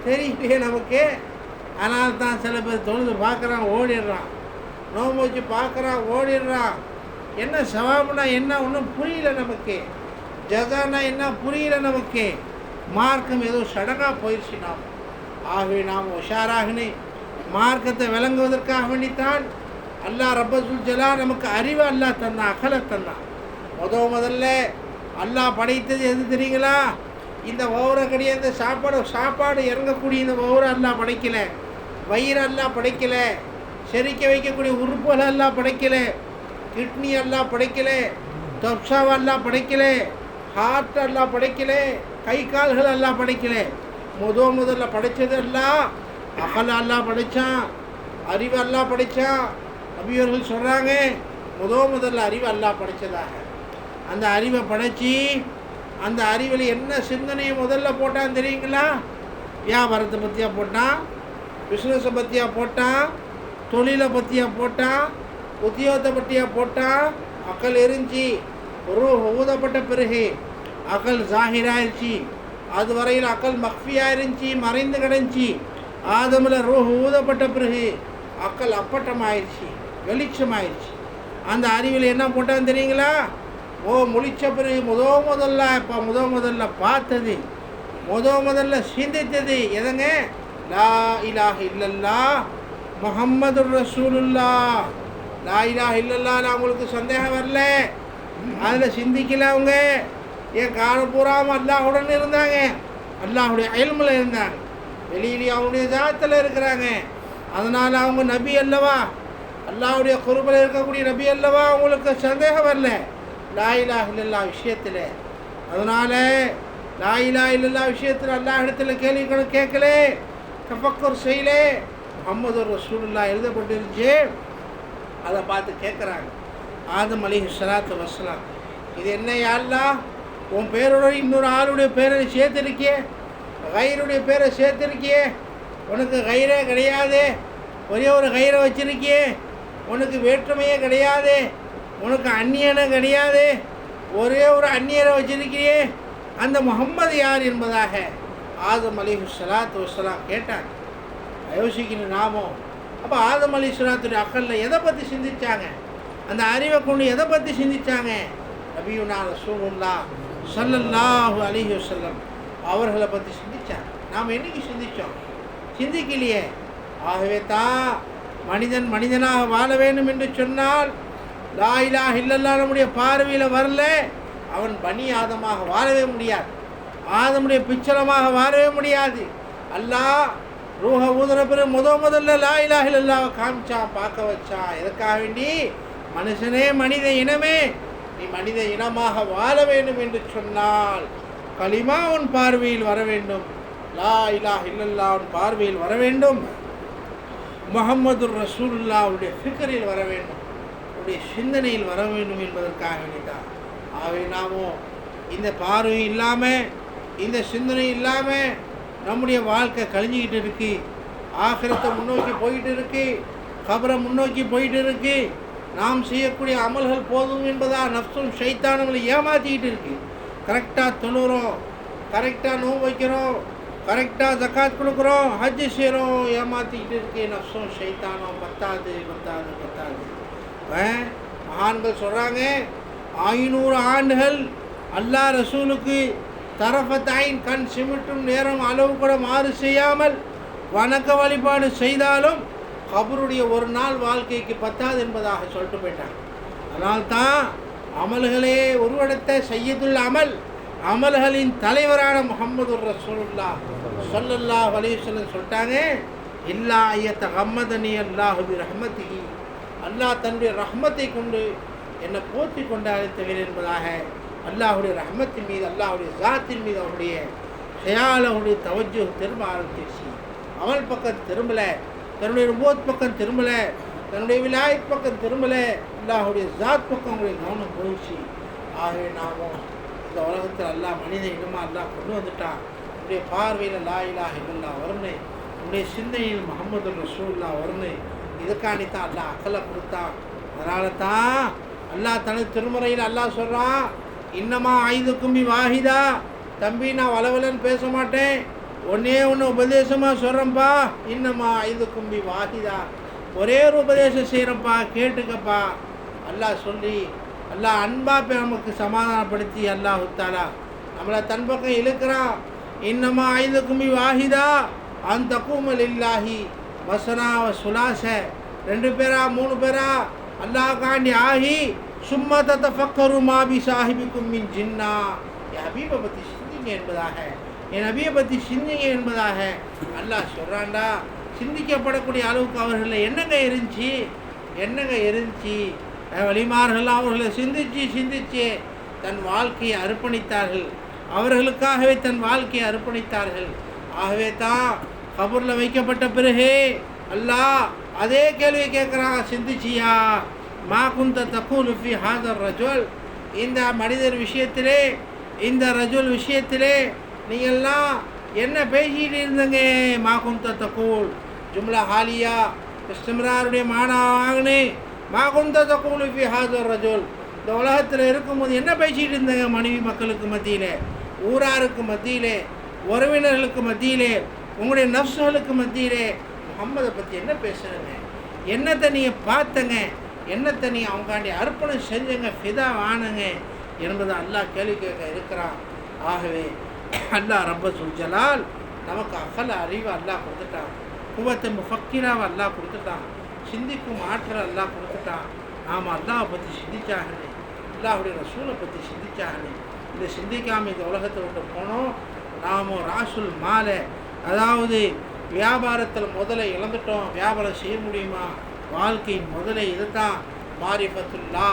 தெரியலையே நமக்கு. அதனால தான் சில பேர் தொழுது பார்க்குறான் ஓடிடுறான், நோம்பு வச்சு பார்க்குறான் ஓடிடுறான். என்ன சவாபுனா என்ன ஒன்றும் புரியல நமக்கு, ஜஸானா என்ன புரியல நமக்கு. மார்க்கம் ஏதோ சடங்காக போயிடுச்சு. நாம் ஆகவே நாம் உஷாராகினே மார்க்கத்தை விளங்குவதற்காக வேண்டித்தான் அல்லாஹ் ரப்பல் ஜலா நமக்கு அறிவை அல்லாஹ் தந்தான், அகலை தந்தான். முதல்ல அல்லாஹ் படைத்தது எது தெரியுங்களா? இந்த வவுரை கிடையாது. இந்த சாப்பாடு இறங்கக்கூடிய இந்த வவுரை அல்லாஹ் படைக்கலை. வயிறு அல்லாஹ் படைக்கலை. செரிக்க வைக்கக்கூடிய உறுப்புகள் அல்லாஹ் படைக்கலை. கிட்னி அல்லாஹ் படைக்கலை. தொப்சாவை அல்லாஹ் படைக்கலை. ஹார்ட் அல்லாஹ் படைக்கலை. கை கால்கள் அல்லாஹ் படைக்கலை. முதல்ல படைத்தது அல்லாஹ் அகல் அல்லாஹ் படைத்தான். அறிவு அல்லாஹ் படைத்தான். நபியவர்கள் சொல்கிறாங்க, முதல்ல அறிவு அல்லாஹ் படைத்ததாக. அந்த அறிவை படைச்சி அந்த அறிவில் என்ன சிந்தனையை முதல்ல போட்டான் தெரியுங்களா? வியாபாரத்தை பற்றியா போட்டான், பிஸ்னஸை பற்றியா போட்டான், தொழிலை பற்றியா போட்டான், உத்தியோகத்தை பற்றியா போட்டான். அக்கல் எரிஞ்சி ரூஹ் ஊதப்பட்ட பிறகு அக்கல் ஜாஹிராயிருச்சு. அது வரையில் அக்கல் மக்ஃபியாக இருந்துச்சு, மறைந்து கிடந்துச்சு. ஆதமில் ரூஹ் ஊதப்பட்ட பிறகு அக்கல் அப்பட்டமாயிடுச்சு, வெளிச்சமாயிடுச்சு. அந்த அறிவில் என்ன போட்டான்னு தெரியுங்களா? முழிச்ச பிறகு முதல்ல பார்த்தது, முதல்ல சிந்தித்தது எதங்க? லா இலாஹ இல்லல்லாஹ் முஹம்மதுர் ரசூலுல்லாஹ். லா இலாஹ இல்லல்லாஹ் அவங்களுக்கு சந்தேகம் வரல, அதில் சிந்திக்கல. அவங்க என் காலம் பூராமல் அல்லாஹுடன் இருந்தாங்க, அல்லாஹுடைய இல்மில் இருந்தாங்க, வெளியிலேயே அவனுடைய ஜாத்தில் இருக்கிறாங்க. அதனால் அவங்க நபி அல்லவா, அல்லாஹுடைய குர்பில் இருக்கக்கூடிய நபி அல்லவா, அவங்களுக்கு சந்தேகம் வரல லா இலாஹ இல்லல்லாஹ் விஷயத்தில். அதனால் லா இலாஹ இல்லல்லாஹ் விஷயத்தில் அல்லாஹ் இடத்துல கேள்வி கேட்கல, தஃபக்குர் செய்யல. முஹம்மது ரசூலுல்லாஹ் எழுதப்பட்டிருந்துச்சு, அதை பார்த்து கேட்குறாங்க. ஆதம் அலைஹிஸ்ஸலாத்து வஸ்ஸலாம், இது என்ன யா அல்லாஹ், உன் பேரோட இன்னொரு ஆளுடைய பேரை சேர்த்துருக்கியே, கைருடைய பேரை சேர்த்துருக்கியே, உனக்கு கைரே கிடையாது, ஒரே ஒரு கைரை வச்சிருக்கியே, உனக்கு வேற்றுமையே கிடையாது, உனக்கு அந்நியனை கிடையாது, ஒரே ஒரு அந்நியரை வச்சிருக்கியே, அந்த முஹம்மது யார் என்பதாக ஆதம் அலைஹிஸ்ஸலாத்து வஸ்ஸலாம் கேட்டாங்க. யோசிக்கணும் நாமும். அப்போ ஆதம் அலைஹிஸ்ஸலாத்துடைய அக்கல்ல எதை பற்றி சிந்திச்சாங்க? அந்த அறிவை கொண்டு எதை பற்றி சிந்திச்சாங்க? நபியுனா ரசூலுல்லாஹ் ஸல்லல்லாஹு அலைஹி வஸல்லம் அவர்களை பற்றி சிந்திச்சாங்க. நாம் என்னைக்கு சிந்தித்தோம்? சிந்திக்கலையே. ஆகவே தான் மனிதனாக வாழ வேண்டும் என்று சொன்னால் லா இலாஹ இல்லல்லாஹ் நம்முடைய பார்வையில் வரல, அவன் பனி ஆதமாக வாழவே முடியாது, ஆதமுடைய பிச்சலமாக வாழவே முடியாது. அல்லாஹ் ரூஹ ஊதுற பிறகு முதல்ல லா இலாஹ இல்லல்லாஹ் காமிச்சான், பார்க்க வச்சான். எதற்காக வேண்டி? மனுஷனே, மனித இனமே, நீ மனித இனமாக வாழ வேண்டும் என்று சொன்னால் கலிமா உன் பார்வையில் வர வேண்டும், லா இலாஹ இல்லல்லாஹ் உன் பார்வையில் வர வேண்டும், முஹம்மதுர் ரசூலுல்லாஹ்வுடைய ஃபிக்ரில் வர வேண்டும், உடைய சிந்தனையில் வர வேண்டும் என்பதற்காக வேண்டிதான். ஆகவே நாமும் இந்த பார்வை இல்லாமல், இந்த சிந்தனை இல்லாமல் நம்முடைய வாழ்க்கை கழிஞ்சிக்கிட்டு இருக்கு. ஆகிரத்தை முன்னோக்கி போயிட்டு இருக்கு, கபரை முன்னோக்கி போயிட்டு இருக்கு. நாம் செய்யக்கூடிய அமல்கள் போதும் என்பதாக நஃப்ஸும் ஷைத்தானும் நம்மளை ஏமாற்றிக்கிட்டு இருக்கு. கரெக்டாக தொழுகிறோம், கரெக்டாக நோன்பு வைக்கிறோம், கரெக்டாக ஜக்காத் கொடுக்குறோம், ஹஜ் செய்கிறோம், ஏமாற்றிக்கிட்டு இருக்கு நஃப்ஸும் ஷைத்தானும். பத்தாது. மகான்கள் சொல்கிறாங்க, 500 ஆண்டுகள் அல்லாஹ் ரசூலுக்கு தரஃபத்தாயின் கண் சிமிட்டும் நேரம் அளவு கூட மாறு செய்யாமல் வணக்க வழிபாடு செய்தாலும் கபருடைய ஒரு நாள் வாழ்க்கைக்கு பத்தாது என்பதாக சொல்லிட்டு போயிட்டாங்க. அதனால்தான் அமல்களே உருவெடுத்த சையதுல் அமல்களின் தலைவரான முஹம்மதுர் ரசூலுல்லாஹ் ஸல்லல்லாஹு அலைஹி வஸல்லம் சொல்லிட்டாங்க, இல்லா ஐயத்தகம்மதனி அல்லாஹு பி ரஹ்மத்திஹி, அல்லாஹ் தன்னுடைய ரஹ்மத்தை கொண்டு என்னை போற்றி கொண்டாடி தவிர என்பதாக அல்லாஹுடைய ரஹ்மத்தின் மீது, அல்லாஹுடைய ஜாத்தின் மீது அவருடைய ஹயால், அவருடைய தவஜ்ஜு திரும்ப ஆரம்பிச்சிருச்சு. அமல் பக்கம் திரும்பலை, தன்னுடைய ருபூத் பக்கம் திரும்பலை, தன்னுடைய விலாயத் பக்கம் திரும்பலை, அல்லாஹுடைய ஜாத் பக்கம் அவங்களுடைய கவனம் போயிடுச்சு. ஆகவே நாமும் இந்த உலகத்தில் அல்லாஹ் மனித இனமாக அல்லாஹ் கொண்டு வந்துட்டான். உடைய பார்வையில் லா இலாஹ இல்லல்லாஹ் வரணும், உடைய சிந்தனையில் முஹம்மது ரசூலுல்லாஹ் வரணும். இதுக்காண்டித்தான் அல்லாஹ் அக்கலை கொடுத்தான். அதனால தான் அல்லாஹ் தனது திருமுறையில் அல்லாஹ் சொல்கிறான், இன்னமா ஐதுக்கும்பி வாஹிதா, தம்பி நான் வளவலன்னு பேச மாட்டேன், ஒன்றே ஒன்று உபதேசமாக சொல்கிறேன்ப்பா, இன்னமா ஐதுக்கும்பி வாஹிதா, ஒரே ஒரு உபதேசம் செய்கிறப்பா, கேட்டுக்கப்பா அல்லாஹ் சொல்லி, அல்லாஹ் அன்பாக நமக்கு சமாதானப்படுத்தி அல்லாஹ் தாலா நம்மளை தன் பக்கம் இழுக்கிறான். இன்னமா ஐதுக்கும்பி வாஹிதா அந்த கூமல் இல்லாஹி வசனா சுலாச, 2 பேரா 3 பேரா அல்லாஹ் காண்டி ஆகி சும்மா தத்தஃபக்கரு மா பி சாஹிபிக்கும் மின் ஜின்னா, என் ஹபீபை பற்றி சிந்திங்க என்பதாக, என் நபியை பற்றி சிந்திங்க என்பதாக அல்லாஹ் சொல்கிறான்டா. சிந்திக்கப்படக்கூடிய அளவுக்கு அவர்களில் என்னங்க இருந்துச்சு. வலிமார்கள்லாம் அவர்களை சிந்திச்சு தன் வாழ்க்கையை அர்ப்பணித்தார்கள், அவர்களுக்காகவே தன் வாழ்க்கையை அர்ப்பணித்தார்கள். ஆகவே தான் கபூரில் வைக்கப்பட்ட பிறகு அல்லாஹ் அதே கேள்வி கேட்குறாங்க, சிந்திச்சியா? மா குந்த தக்கூலு ஃபி ஹாதர் ரஜுல், இந்த மனிதர் விஷயத்திலே, இந்த ரஜுல் விஷயத்திலே நீங்கள்லாம் என்ன பேசிகிட்டு இருந்தங்க? மா குந்த தக்கூல் ஜும்லா ஹாலியா இஸ்திம்ராருடைய மானா வாங்கினே. மா குந்த தக்கூலு ஃபி ஹாதர் ரஜுல், இந்த உலகத்தில் இருக்கும்போது என்ன பேசிகிட்டு இருந்தாங்க? மனைவி மக்களுக்கு மத்தியிலே, ஊராருக்கு மத்தியிலே, உறவினர்களுக்கு மத்தியிலே, உங்களுடைய நஃப்ஸுகளுக்கு மத்தியிலே முகம்மதை பற்றி என்ன பேசுகிறேங்க? என்னத்தை நீங்கள் பார்த்தங்க? என்னத்தை நீங்கள் அவங்காண்டி அர்ப்பணம் செஞ்சங்க, ஃபிதா ஆனங்க என்பதை அல்லாஹ் கேள்வி கேட்க இருக்கிறான். ஆகவே அல்லாஹ் ரப்பல் ஜலால் நமக்கு அகல அறிவை அல்லாஹ் கொடுத்துட்டான், குவத்தை முஃபக்கிராவை அல்லாஹ் கொடுத்துட்டான், சிந்திக்கும் ஆற்றல் அல்லாஹ் கொடுத்துட்டான். நாம் அல்லாஹை பற்றி சிந்திச்சாகனே, அல்லாஹுடைய ரசூலை பற்றி சிந்திச்சாகனே. இந்த சிந்திக்காமல் இந்த உலகத்தை விட்டு போனோம். நாம் ராசுல் மாலை, அதாவது வியாபாரத்தில் முதல்ல இழந்துட்டோம். வியாபாரம் செய்ய முடியுமா? வாழ்க்கையின் முதல்ல இது தான். மாரிஃபத்துல்லா,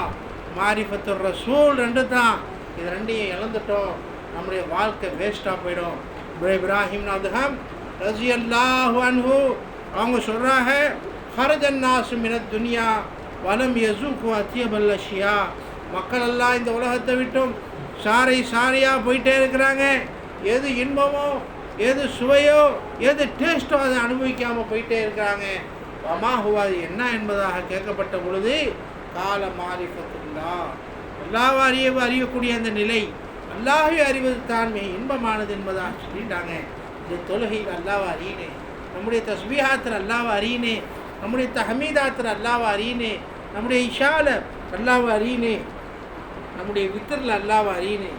மாரிஃபத்துர் ரசூல் ரெண்டு தான். இது ரெண்டையும் இழந்துட்டோம், நம்முடைய வாழ்க்கை வேஸ்ட்டாக போயிடும். இப்ராஹிம் நதுஹம் ரஸியல்லாஹு அன்ஹு அவங்க சொல்கிறாங்க, ஹரஜன் நாசு மினத் துனியா வலம் யசூக்கு அத்தியபல் அஷியா. மக்கள் எல்லாம் இந்த உலகத்தை விட்டும் சாரியாக போயிட்டே இருக்கிறாங்க. எது இன்பமோ, எது சுவையோ, எது டேஸ்ட்டோ அதை அனுபவிக்காமல் போயிட்டே இருக்கிறாங்க. வமாஹுவா என்ன என்பதாக கேட்கப்பட்ட பொழுது கால மாரிஃபத்துல்லா, அல்லாஹ் அறியக்கூடிய அந்த நிலை, அல்லாஹை அறிவது தான் இன்பமானது என்பதாக சொல்லிட்டாங்க. இந்த தொழுகையில் அல்லாஹ் அறியினே, நம்முடைய தஸ்பீஹாத்தில் அல்லாஹ் அறியினே, நம்முடைய தஹமீதாத்தில் அல்லாஹ் அறியினே, நம்முடைய இஷால அல்லாஹ் அறியினே, நம்முடைய வித்தரில் அல்லாஹ் அறியினே.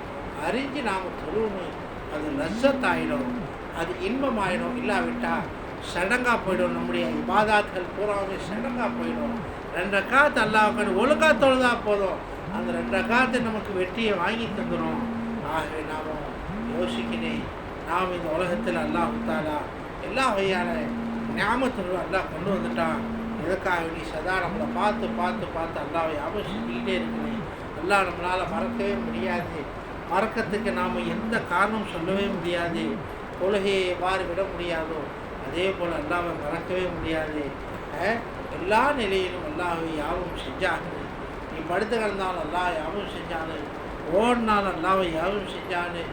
அறிஞ்சு நாம் தொழுவணும். அது லஸ்ஸத்தாயிடும், அது இன்பமாயிடும். இல்லாவிட்டால் சடங்காக போயிடும். நம்முடைய இபாதாத்கள் பூராவே சடங்காக போயிடும். 2 ரக்காத் அல்லாஹ்வுக்கு ஒழுங்கா தொழுதா போதும், அந்த 2 ரக்காத்தை நமக்கு வெற்றியை வாங்கி தந்துடும். ஆகவே நாம் யோசிக்கிறேன், நாம் இந்த உலகத்தில் அல்லாஹ் தாலா எல்லா வகையான ஞாபகத்தில் அல்லாஹ் கொண்டு வந்துட்டான். எதுக்காக நீ சதா நம்மளை பார்த்து அல்லாஹ்வை ஞாபகம் செஞ்சுக்கிட்டே இருக்கிறேன். அல்லாஹ் நம்மளால் மறக்கவே முடியாது. மறக்கிறதுக்கு நாம் எந்த காரணம் சொல்லவே முடியாது. தொழுகையை எவ்வாறு விட முடியாதோ அதே போல் அல்லாஹ்வை மறக்கவே முடியாது. எல்லா நிலையிலும் அல்லாஹ்வை யாவும் செஞ்சாங்க. நீ படுத்து கிடந்தாலும் அல்லாஹ் யாவும் செஞ்சானு, ஓடினாலும் அல்லாஹ்வை யாவும் செஞ்சானு,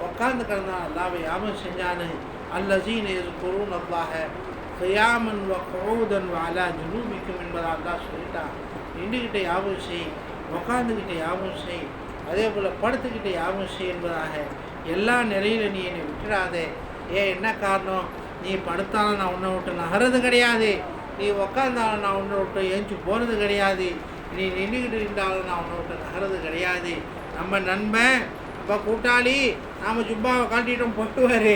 உட்காந்து கிடந்தாலும் அல்லாஹ்வை யாவும் செஞ்சானு. அல்லஸீன யஸ்குரூன அல்லாஹ கியாமன் வ குஊதன் வ அலா ஜுனூபிக்கும் என்பதை அல்லாஹ் சொல்லிட்டான். நின்றுக்கிட்ட யாவும் செய், உட்காந்துக்கிட்ட யாவும் செய், அதே போல் படுத்துக்கிட்ட யாவும் செய் என்பதாக எல்லா நிலையிலும் நீ என்னை விட்டுடாதே. என்ன காரணம்? நீ படுத்தாலும் நான் உன்னை விட்டு நகர்றது கிடையாது, நீ உக்காந்தாலும் நான் உன்னை விட்டு ஏஞ்சி போகிறது கிடையாது, நீ நின்றுக்கிட்டு இருந்தாலும் நான் உன்னை விட்டு நகர்றது கிடையாது. நம்ம நண்பன், நம்ம கூட்டாளி, நாம் ஜுப்பாவை காட்டிட்டோம் போயிடுவார்,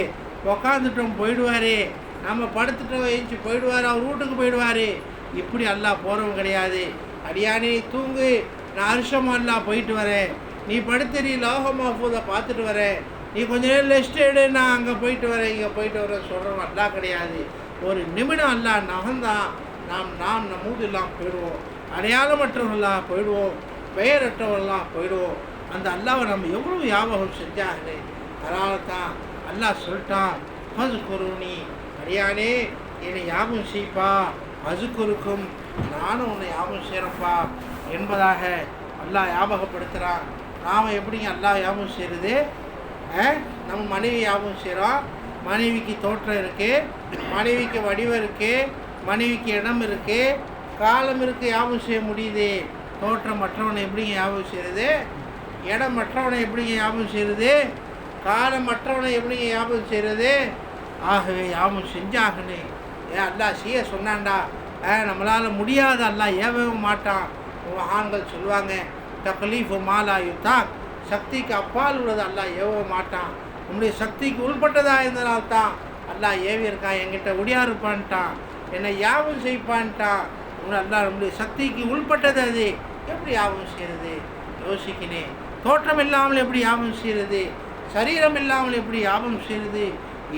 உக்காந்துட்டோம் போயிடுவார், நம்ம படுத்துட்டோம் ஏஞ்சி போயிடுவார், அவர் வீட்டுக்கு போயிடுவார். இப்படி அல்லாஹ் போகிறவங்க கிடையாது. அடியானே தூங்கு, நான் அரிசமாக அல்லாஹ் போயிட்டு வரேன், நீ படுத்து நீ லோக மஹ்ஃபூஸை பார்த்துட்டு வரேன், நீ கொஞ்ச நேரம் ரெஸ்ட் எடு, நான் அங்கே போயிட்டு வரேன் இங்கே போயிட்டு வரேன் சொல்கிறவங்க அல்லாஹ் கிடையாது. ஒரு நிமிடம் அல்லாஹ் நகர்ந்தான் நாம் நம்மூது இல்லாமல் போயிடுவோம், அடையாளமற்றவர்களாக போயிடுவோம், பெயரற்றவர்களாக போயிடுவோம். அந்த அல்லாவை நம்ம எவ்வளோ ஞாபகம் செஞ்சாங்களே. அதனால தான் அல்லாஹ் சொல்லிட்டான், ஃபஸ்குருனி, அடியானே என்னை ஞாபகம் செய்ப்பா, அசுக்குருக்கும் நானும் உன்னை ஞாபகம் செய்கிறப்பா என்பதாக அல்லாஹ் ஞாபகப்படுத்துகிறான். நாம் எப்படிங்க அல்லாஹ் ஞாபகம் செய்கிறது? நம்ம மனைவி ஞாபகம் செய்கிறோம், மனைவிக்கு தோற்றம் இருக்குது, மனைவிக்கு வடிவம் இருக்குது, மனைவிக்கு இடம் இருக்குது, காலம் இருக்குது, ஞாபகம் செய்ய முடியுது. தோற்றம் மற்றவனை எப்படிங்க ஞாபகம் செய்கிறது? இடம் மற்றவனை எப்படிங்க ஞாபகம் செய்கிறது? காலம் மற்றவனை எப்படிங்க ஞாபகம் செய்கிறது? ஆகவே ஞாபகம் செஞ்சாகனே. அல்லாஹ் செய்ய சொன்னான்டா, நம்மளால் முடியாத அல்லாஹ் ஏவவும் மாட்டான். மகான்கள் சொல்லுவாங்க, தக்லீஃபு மாலா யுத்தாக், சக்திக்கு அப்பால் உள்ளது அல்லாஹ் ஏவ மாட்டான். நம்முடைய சக்திக்கு உள்பட்டதாக இருந்தனால்தான் அல்லாஹ் ஏவி இருக்கான். என்கிட்ட ஒடியா இருப்பான்ட்டான், என்னை யாவும் செய்ப்பான்ட்டான். அல்லாஹ் நம்முடைய சக்திக்கு உள்பட்டது அது, எப்படி ஞாபகம் செய்கிறது? யோசிக்கினேன். தோற்றம் இல்லாமல் எப்படி ஞாபகம் செய்கிறது? சரீரம் இல்லாமல் எப்படி ஞாபகம் செய்கிறது?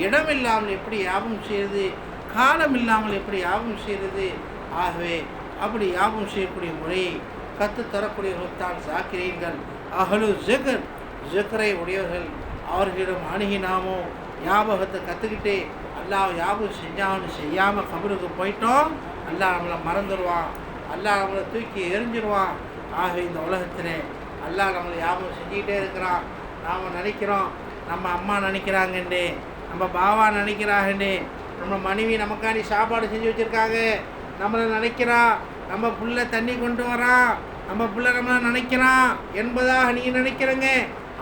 இடம் இல்லாமல் எப்படி ஞாபகம் செய்கிறது? காலம் இல்லாமல் எப்படி ஞாபகம் செய்கிறது? ஆகவே அப்படி ஞாபகம் செய்யக்கூடிய முறையை கற்றுத்தரக்கூடியவர்கள்தான் சாக்கிரீன்கள், அஹ்லு ஜிக்ர், ஜிக்ரை உடையவர்கள். அவர்களிடம் அணுகினாமோ ஞாபகத்தை கற்றுக்கிட்டு அல்லாஹ் ஞாபகம் செஞ்சாலும் செய்யாமல் கபருக்கு போயிட்டோம், அல்லாஹ் நம்மளை மறந்துடுவான், அல்லாஹ் நம்மளை தூக்கி எரிஞ்சிடுவான். ஆகவே இந்த உலகத்தில் அல்லாஹ் நம்மளை ஞாபகம் செஞ்சுக்கிட்டே இருக்கிறான். நாம் நினைக்கிறோம் நம்ம அம்மா நினைக்கிறாங்கண்டே, நம்ம பாவா நினைக்கிறாங்கண்டே, நம்ம மனைவி நமக்காண்டி சாப்பாடு செஞ்சு வச்சுருக்காங்க, நம்மளை நினைக்கிறா, நம்ம புள்ள தண்ணி கொண்டு வரான், நம்ம புள்ள நம்மளை நினைக்கிறான் என்பதாக நீங்கள் நினைக்கிறேங்க.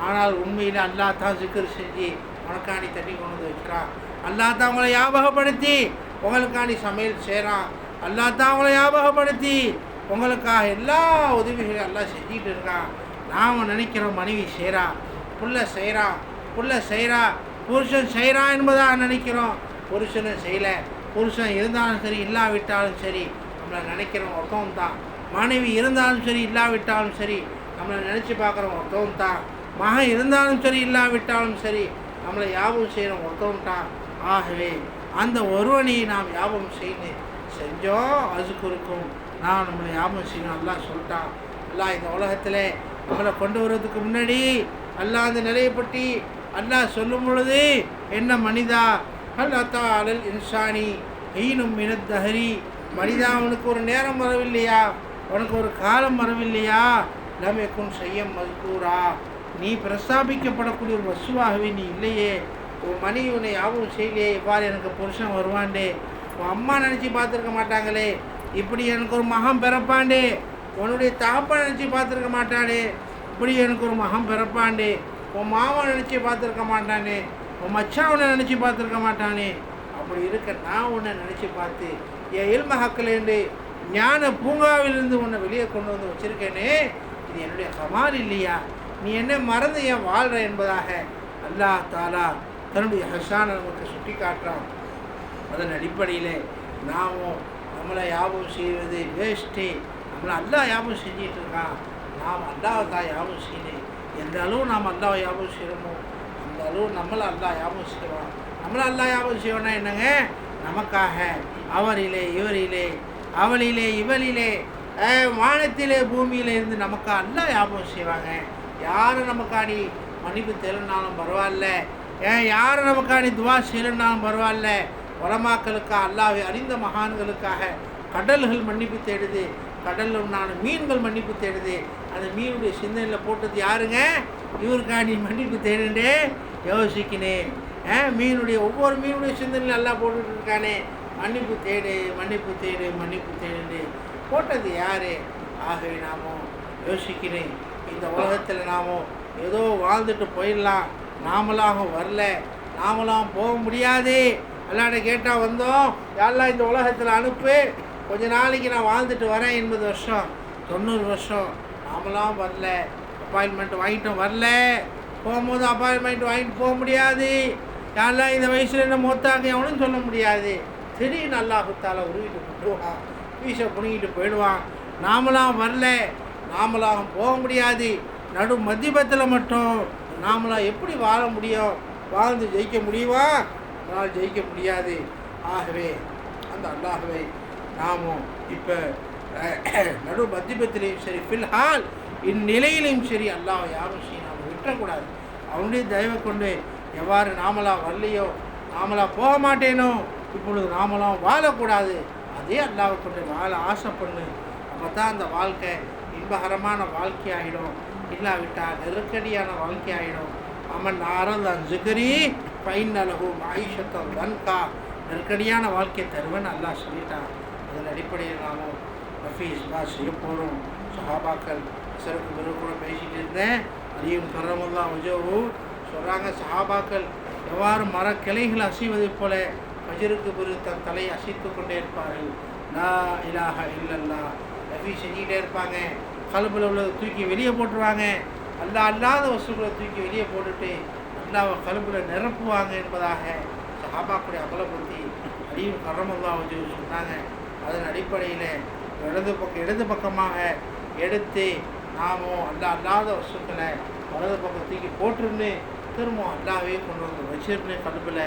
ஆனால் உண்மையில் அல்லாஹ் தான் சிக்கர் செஞ்சு உனக்காண்டி தண்ணி கொண்டு வந்து வைக்கிறான். அல்லாஹ் தான் உங்களை ஞாபகப்படுத்தி உங்களுக்காண்டி சமையல் செய்கிறான். அல்லாஹ் தான் உங்களை ஞாபகப்படுத்தி உங்களுக்காக எல்லா உதவிகளையும் எல்லாம் செஞ்சுக்கிட்டு இருக்கான். நாம் நினைக்கிறோம் மனைவி செய்கிறா, புள்ள செய்கிறா, புள்ள செய்கிறா, புருஷன் செய்கிறா என்பதாக நினைக்கிறோம். புருஷனும் செய்யலை, புருஷன் இருந்தாலும் சரி இல்லாவிட்டாலும் சரி நம்மளை நினைக்கிறோம் ஒருத்தவன் தான். மனைவி இருந்தாலும் சரி இல்லாவிட்டாலும் சரி நம்மளை நினச்சி பார்க்குறோம் ஒருத்தவன் தான். மகன் இருந்தாலும் சரி இல்லாவிட்டாலும் சரி நம்மளை ஞாபகம் செய்கிறோம் ஒருத்தவன் தான். ஆகவே அந்த ஒருவனை நாம் ஞாபகம் செஞ்சோம் அசுக்குருக்கும் நான் நம்மளை ஞாபகம் செய்யணும். அல்லாஹ் சொல்லிட்டான். அல்லாஹ் இந்த உலகத்தில் நம்மளை கொண்டு வர்றதுக்கு முன்னாடி அல்லாஹ் அந்த நிலையை பற்றி அல்லாஹ் சொல்லும் பொழுது, என்ன மனிதா அல்லா அலல் இன்சானி ஈனும் மினத்தஹரி, மனிதா உனக்கு ஒரு நேரம் வரவில்லையா, உனக்கு ஒரு காலம் வரவில்லையா, லமேக்கும் செய்யம் மதுக்கூரா, நீ பிரஸ்தாபிக்கப்படக்கூடிய ஒரு வசுவாகவே நீ இல்லையே, உன் மனைவி உன்னை ஞாபகம் செய்யலையே, இவ்வாறு எனக்கு புருஷன் வருவாண்டே, உன் அம்மா நினச்சி பார்த்துருக்க மாட்டாங்களே, இப்படி எனக்கு ஒரு மகன் பிறப்பாண்டே, உன்னுடைய தாப்பா நினச்சி பார்த்துருக்க மாட்டானே, இப்படி எனக்கு ஒரு மகன் பிறப்பாண்டே, உன் மாமா நினச்சி பார்த்துருக்க மாட்டானே, உன் மச்சான் உன்னை நினச்சி பார்த்துருக்க மாட்டானே, அப்படி இருக்க நான் உன்னை நினச்சி பார்த்து என் இல்ம ஹக்கிலேருந்து ஞான பூங்காவிலிருந்து உன்னை வெளியே கொண்டு வந்து வச்சுருக்கேனே, இது என்னுடைய கமால் இல்லையா, நீ என்ன மறந்து ஏன் வாழ்கிற என்பதாக அல்லாஹ் தாலா தன்னுடைய ஹசானை நமக்கு சுட்டி காட்டுறான். அதன் அடிப்படையில் நாமும் நம்மளை ஞாபகம் செய்வது வேஸ்ட்டு, நம்மளை அல்லாஹ் ஞாபகம் செஞ்சிகிட்டு இருக்கான். நாம் அல்லாஹ் தான் ஞாபகம் செய்யணும். எந்த அளவு நாம் அல்லாஹ் ஞாபகம் செய்யணுமோ அந்த அளவு நம்மளை அல்லாஹ் ஞாபகம் செய்வான். நம்மளை அல்லாஹ் ஞாபகம் செய்வோன்னா என்னங்க, நமக்காக அவரிலே இவரிலே அவளிலே இவளிலே வானத்திலே பூமியிலே இருந்து நமக்கு அல்லாஹ் ஞாபகம் செய்வாங்க. யாரும் நமக்காண்டி மன்னிப்பு தேடனாலும் பரவாயில்ல, யாரும் நமக்காண்டி துவா செய்யலனாலும் பரவாயில்ல, உலமாக்களுக்காக அல்லாஹ்வை அறிந்த மகான்களுக்காக கடல்கள் மன்னிப்பு தேடுது, கடலில் உண்டான மீன்கள் மன்னிப்பு தேடுது. அந்த மீனுடைய சிந்தனையில் போட்டது யாருங்க, இவருக்காண்டி மன்னிப்பு தேடுண்டே யோசிக்கினேன். மீனுடைய ஒவ்வொரு மீனுடைய சிந்தனையில் எல்லாம் போட்டுட்டு இருக்கானே, மன்னிப்பு தேடு மன்னிப்பு தேடு மன்னிப்பு தேடு போட்டது யார்? ஆகவே நாமும் யோசிக்கிறேன், இந்த உலகத்தில் நாமும் ஏதோ வாழ்ந்துட்டு போயிடலாம், நாமளாக வரல, நாமளாம் போக முடியாது. அல்லாட்ட கேட்டால் வந்தோம், யாரெல்லாம் இந்த உலகத்தில் அனுப்பு, கொஞ்ச நாளைக்கு நான் வாழ்ந்துட்டு வரேன், 80 வருஷம் 90 வருஷம் நாமளாம் வரல, அப்பாயின்மெண்ட் வாங்கிட்டோம் வரல, போகும்போது அப்பாயின்மெண்ட் வாங்கிட்டு போக முடியாது. யாரெல்லாம் இந்த வயசில் என்ன மொத்தாங்க எவனும் சொல்ல முடியாது. திடீர்னு அல்லாஹுத்தால உருவிட்டு போட்டுருவான், வீசை புனிங்கிட்டு போயிடுவான். நாமளாம் வரல, நாமளாக போக முடியாது. நடு மத்தியபத்தில் மட்டும் நாமளாம் எப்படி வாழ முடியும்? வாழ்ந்து ஜெயிக்க முடியுமா? அதனால் ஜெயிக்க முடியாது. ஆகவே அந்த அல்லாஹ்வை நாமும் இப்போ நடு மத்தியபத்திலையும் சரி, ஃபில்ஹால் இந்நிலையிலையும் சரி அல்லாஹ் யாரும் சரி நாம் விட்டுறக்கூடாது. அவனுடைய தயவை கொண்டு எவ்வாறு நாமளாக வரலையோ, நாமளாக போக மாட்டேனோ, இப்பொழுது நாமளாம் வாழக்கூடாது. அதே அல்லாஹ்வை கொண்டு வாழ ஆசைப்பண்ணு. அப்போ தான் அந்த வாழ்க்கை இன்பகரமான வாழ்க்கையாகிடும், இல்லாவிட்டால் நெருக்கடியான வாழ்க்கையாகிடும். அவன் ஆரந்தான் ஜிகரி பைன்னலகு ஆயிஷத்தம் தன்கா, நெருக்கடியான வாழ்க்கை தருவன் அல்லாஹ் சொல்லிட்டான். அதன் அடிப்படையில் நாமும் ரஃபீஸ் பாஸ் செய்ய போகிறோம். சஹாபாக்கள் சிறப்பு பிறகு கூட பேசிகிட்டு இருந்தேன். அதையும் கரமுல்லா வஜோவு சொல்கிறாங்க, சஹாபாக்கள் எவ்வாறு மரக்கிளைகள் அசைவதைப் போல ஃபஜ்ருக்கு பிறகு தன் தலையை அசைத்து கொண்டே இருப்பார்கள். லா இலாஹ இல்லல்லா ரஃபீ செஞ்சுக்கிட்டே இருப்பாங்க. கல்பில் உள்ளதை தூக்கி வெளியே போட்டுருவாங்க, அல்லாத வஸ்துக்களை தூக்கி வெளியே போட்டுட்டு அல்லாஹ்வை கல்பில் நிரப்புவாங்க என்பதாக சஹாபாக்குடைய அமலப்படுத்தி அதையும் கரமுல்லா வஜோவு சொன்னாங்க. அதன் அடிப்படையில் இடது பக்கமாக எடுத்து நாமும் அல்லாத வஸ்துக்களை வலது பக்கம் தூக்கி போட்டுருந்து திரும்பவும் அல்லாவே கொண்டு வந்து வச்சிருந்து கல்பில்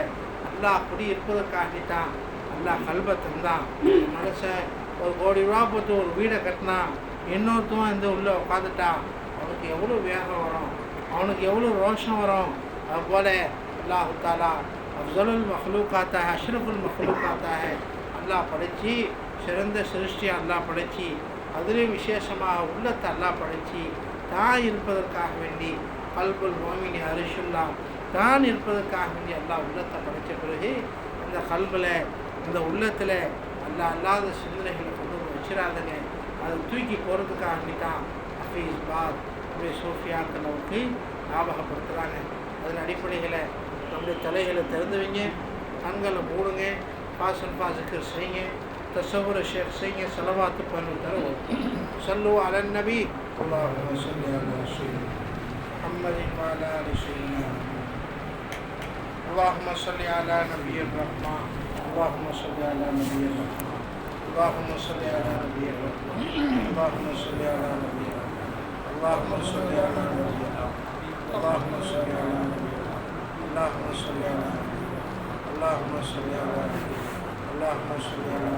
அல்லாஹ் குடி இருப்பதற்காகத்தான் அல்லாஹ் கல்பை தந்தான். மனுஷன் 1 கோடி ரூபா போட்டு ஒரு வீடை கட்டினா இன்னொருத்தவன் இந்த உள்ளே உட்காந்துட்டான், அவனுக்கு எவ்வளோ வேகம் வரும், அவனுக்கு எவ்வளோ ரோஷம் வரும். அதுபோல் அல்லாஹ் தாலா அஃஸலுல் மக்லூக்காத்தா ஹை, அஷ்ரஃபுல் மக்லூக்காத்தா ஹை. அல்லாஹ் படைச்சி சிறந்த சிருஷ்டி அல்லாஹ் படைச்சி அதுலேயும் விசேஷமாக உள்ளத்தை அல்லாஹ் படைச்சி தான் இருப்பதற்காக வேண்டி கல்புல் மோமினி அரிஷுல்லா தான் இருப்பதற்காக வேண்டி அல்லாஹ் உள்ளத்தை படைத்த பிறகு அந்த கல்பில் இந்த உள்ளத்தில் அல்லாத சிந்தனைகளை கொண்டு வந்து வச்சிடாதங்க, அதை தூக்கி போகிறதுக்காக வேண்டி தான் ஹஃபீஸ் பாத் அப்படியே சோஃபியாக்களுக்கு ஞாபகப்படுத்துகிறாங்க. அதன் அடிப்படையில் நம்முடைய தலைகளை திறந்துவிங்க, கண்களை மூடுங்க, பாசன் பாசுக்கு செய்யுங்க, தசவுர ஷேக் செய்யுங்க, செலவாத்து பண்ணு தருவோம். சல்லு அலன் நபி அல்லாஹும்ம ஸல்லி அலா சய்யிதினா முஹம்மதின் வ அலா ஆலி சய்யிதினா اللهم صل على نبي الرحمن اللهم صل على نبي الرحمن اللهم صل على نبي الرحمن اللهم صل على نبي الرحمن اللهم صل على نبي الرحمن اللهم صل على نبي الرحمن اللهم صل على نبي اللهم صل على نبي اللهم صل على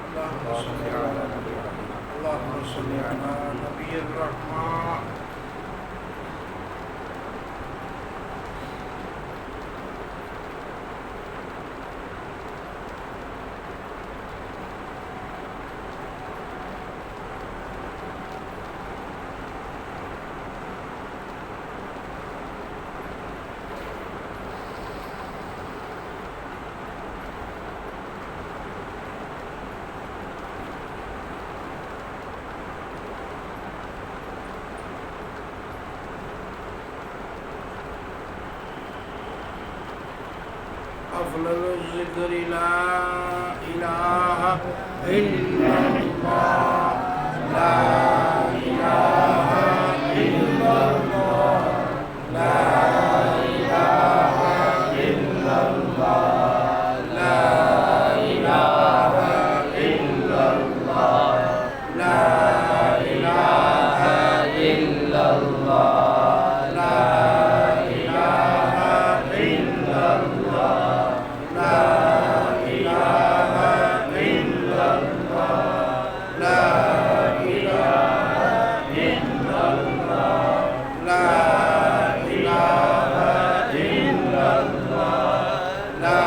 اللهم صل على نبي اللهم صل على نبي الرحمن. أفضل الذكر لا إله إلا الله لا إله إلا الله لا إله إلا الله لا إله إلا الله لا إله إلا الله لا إله إلا الله لا إله إلا الله لا إله إلا الله لا إله إلا الله لا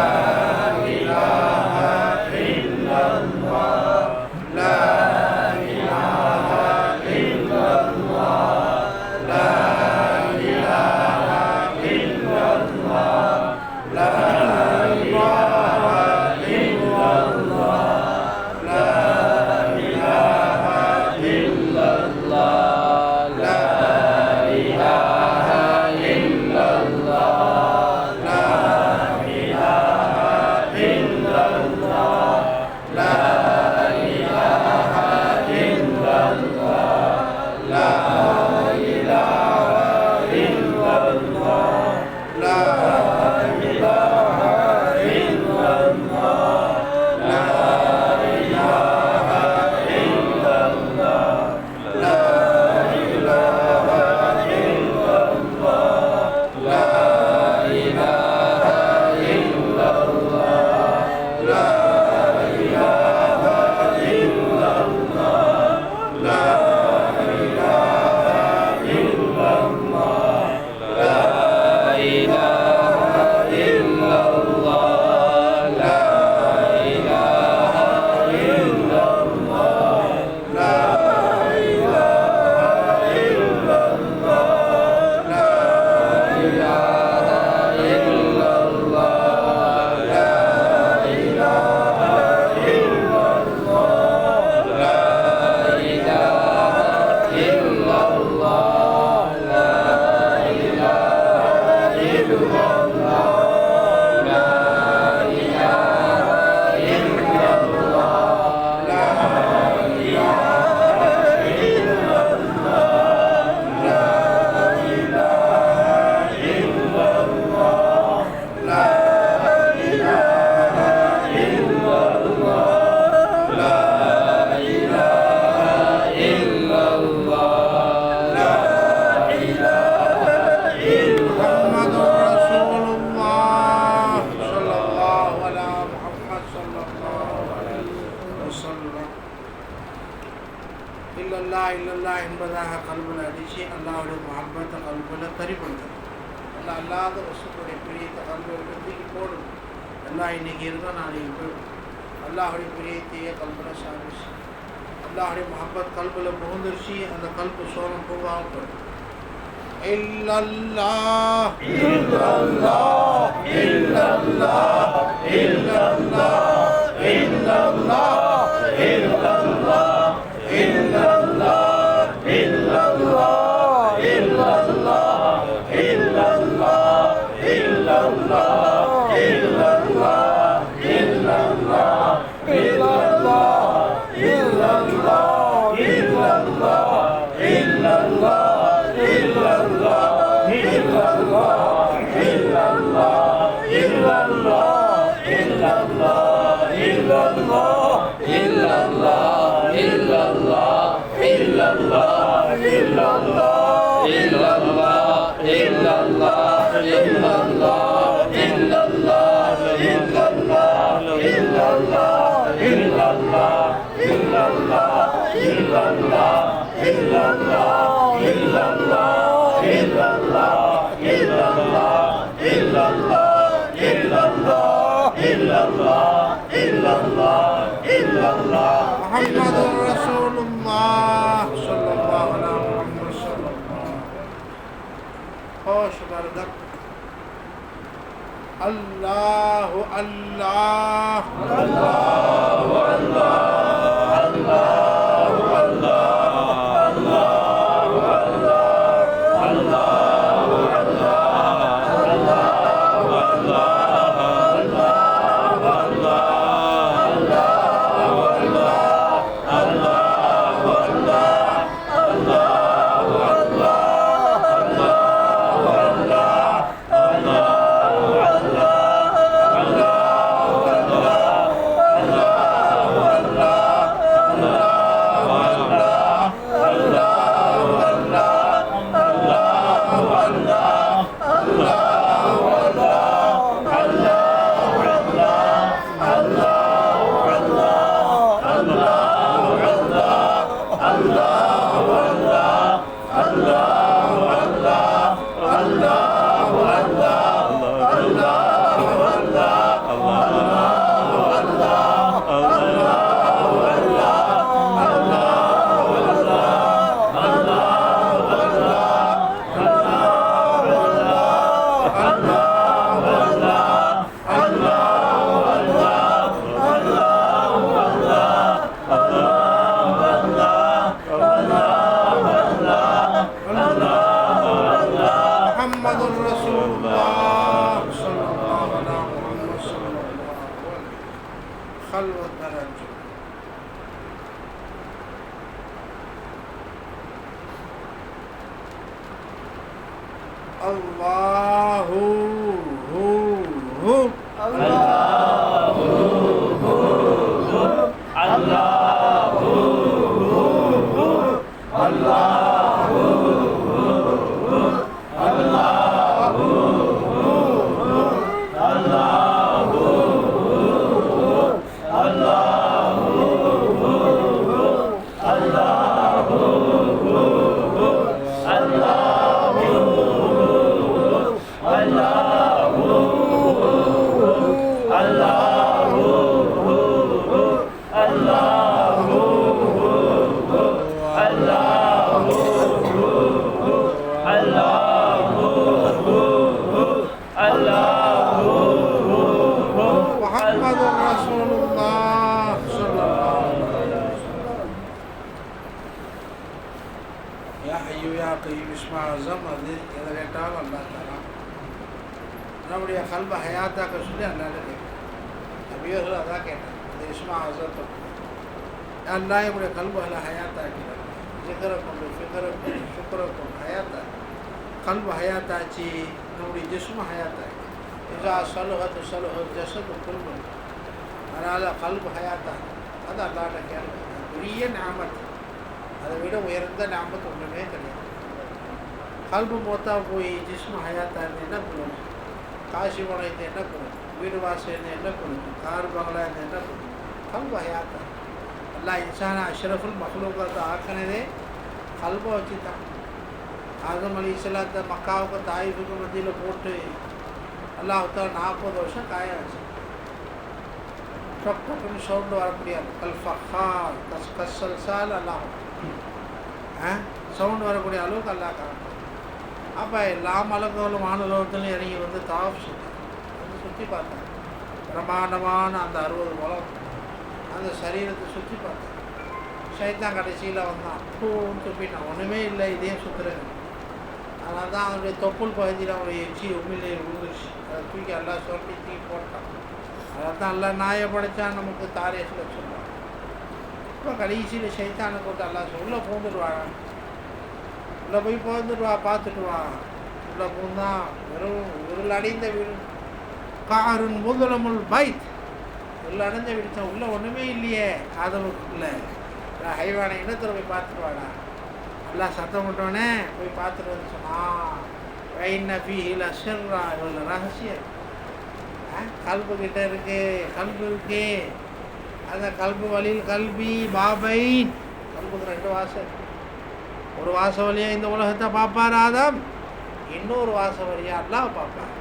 إله إلا الله لا إله إلا الله لا இல்லல்லாஹ் என்பதாக கல்வியில் அடித்து அல்லாஹ்வுடைய முஹப்பத்தை கல்வியில் தரிப்படுத்தணும். அல்லாஹ் அல்லாத வஸ்துக்களுடைய பிரியத்தை கல்வியை தூக்கி போடும். எல்லாம் இன்றைக்கி இருந்தால் நாளைக்கு போயிடும். அல்லாஹுடைய பிரியத்தையே கல்வியில் சாமிச்சு அல்லாஹுடைய முஹப்பத் கல்வியில் புகுந்துருச்சு. அந்த கல்வி சோனம் போகாமல் போயிடும். இல்லல்லாஹ் இல்லல்லாஹ் இல்லல்லாஹ் இல்லல்லாஹ் இல்லல்லாஹ் இல்லல்லாஹ் இல்லல்லாஹ் இல்லல்லாஹ் இல்லல்லாஹ் இல்லல்லாஹ் இல்லல்லாஹ் இல்லல்லாஹ் illallah illallah illallah illallah illallah illallah illallah illallah illallah illallah illallah illallah illallah illallah illallah illallah illallah illallah Muhammadur Rasulullah sallallahu alaihi wasallam. Hoş bardak. Allahu Allah Allahu Allah Allahu Allah Allahu Allah Allahu Allah Allahu Allah Allahu Allah Allahu நம்முடைய கல்ப ஹயாத்தாக்க சொல்லி அல்லாஹ் கேட்கும். நபியர்கள் அதான் கேட்டாங்க. இந்த இஸ்மா ஹசரத் அல்லாஹ் நம்முடைய கல்புகளை ஹயாத்தாக்கிறார். ஜிகரை கொண்டு ஃபிகரை கொண்டு சுக்கரை கொண்டு ஹயாத்தாக்கி கல்பு ஹயாத்தாச்சு. நம்முடைய ஜிஸ்ம ஹயாத்தாக்கி இதா சலுஹத் சலுஹத் ஜசது குல்பு. அதனால் கல்பு ஹயாத்தாக்கி அது அல்லாஹ்ட்ட கேட்கும். பெரிய ஞாபகத்து, அதை விட உயர்ந்த ஞாபகத்து ஒன்றுமே கிடையாது. கல்பு மொத்தா போய் ஜிஸ்ம ஹயாத்தா இருந்து என்ன பண்ணுவோம்? காசி பணம் இருந்து என்ன பண்ணும்? வீடு வாசல் இருந்து என்ன பண்ணும்? கார் பங்களா இருந்து என்ன பண்ணும்? கல்பு ஹயாத்தா. அல்லாஹ் இன்சான அஷ்ரஃபுல் மக்லூகாத்தை ஆக்கினதே கல்பை வச்சு தான். ஆதம் அலைஹிஸ்ஸலாத்தை மக்காவுக்கு தாயிஃபுக்கு மத்தியில் போட்டு அல்லாஹ் 40 வருஷம் காய வச்சு டொக் டொக்குன்னு சவுண்டு வரக்கூடியாது. கல்ஃபஹார் கஸ்கல் சால் அல்லாஹ் சவுண்டு வரக்கூடிய அளவுக்கு அல்லாஹ் காரணம். அப்போ எல்லா மலர்களும் வானலோகத்திலும் இறங்கி வந்து தாவ் வந்து சுற்றி பார்த்தாங்க. பிரமாண்டமான அந்த 60 உலகம் அந்த சரீரத்தை சுற்றி பார்த்தேன். ஷைத்தான் கடைசியில் வந்தான், பூன்னு துப்பிட்டான். ஒன்றுமே இல்லை, இதே சுற்றுறேன். அதனால தான் அவனுடைய தொப்புள் பகுதியில் அவனுடைய எச்சி உண்மையிலே விழுந்துருச்சு. அதை தூக்கி எல்லாம் சொல்லி தூக்கி போட்டான். அதை தான் எல்லாம் நாயை படைத்தான் நமக்கு தாரேசில் சொல்லுவான். இப்போ கடைசியில் ஷைத்தானை போட்டு எல்லாம் உள்ளே பூந்துடுவாங்க. உள்ளே போய் பூந்துடுவா, பார்த்துட்டு வா. உள்ளே பூந்தான் வெறும் உருள் அடைந்த வீடு. காருன் முதலமுல் பைத் உள்ள அடைஞ்ச விடுத்தான். உள்ளே ஒன்றுமே இல்லையே ஆதமுக்கு இல்லை. ஹைவானை இன்னத்தில் போய் பார்த்துட்டு வாடா. எல்லாம் சத்தம் போட்டோன்னே போய் பார்த்துட்டு வந்து சொன்னான், வைநபீல சிர்ரா இவ்வளோ ரகசியம் கல்பு கிட்ட இருக்கு. கல்பு இருக்கு. அந்த கல்பு வழியில் கல்வி பாபை கல்புக்கு 2 வாசல். ஒரு வாச வழியாக இந்த உலகத்தை பார்ப்பார் ஆதம், இன்னொரு வாச வழியாக எல்லாம் பார்ப்பார்.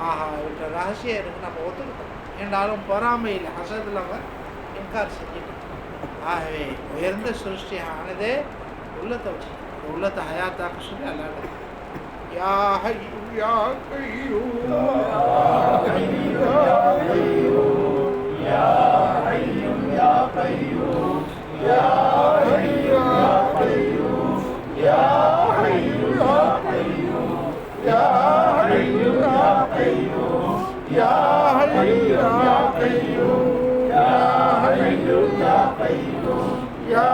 ஆஹா இவற்ற ரகசியம் இருக்குது, நம்ம ஒத்துக்கிட்டோம். என்றாலும் பொறாமையில் ஹசதில் அவன் இன்கார் செஞ்சுட்டோம். ஆகவே உயர்ந்த சிருஷ்டியானதே உள்ளத்தை வச்சு உள்ளத்தை ஹயாத்தாக்க சொல்லி அல்லாட யா ஹய்யூ யா கய்யூம் யா ஹய்யூ யா கய்யூம் யா ஹய்யூ யா கய்யூம் யா ஹய்யூ யா கய்யூம் யா ஹய்யூ யா கய்யூம் யா ஹய்யூ யா கய்யூம் யா ஹய்யூ யா கய்யூம் யா ஹய்யூ யா கய்யூம் யா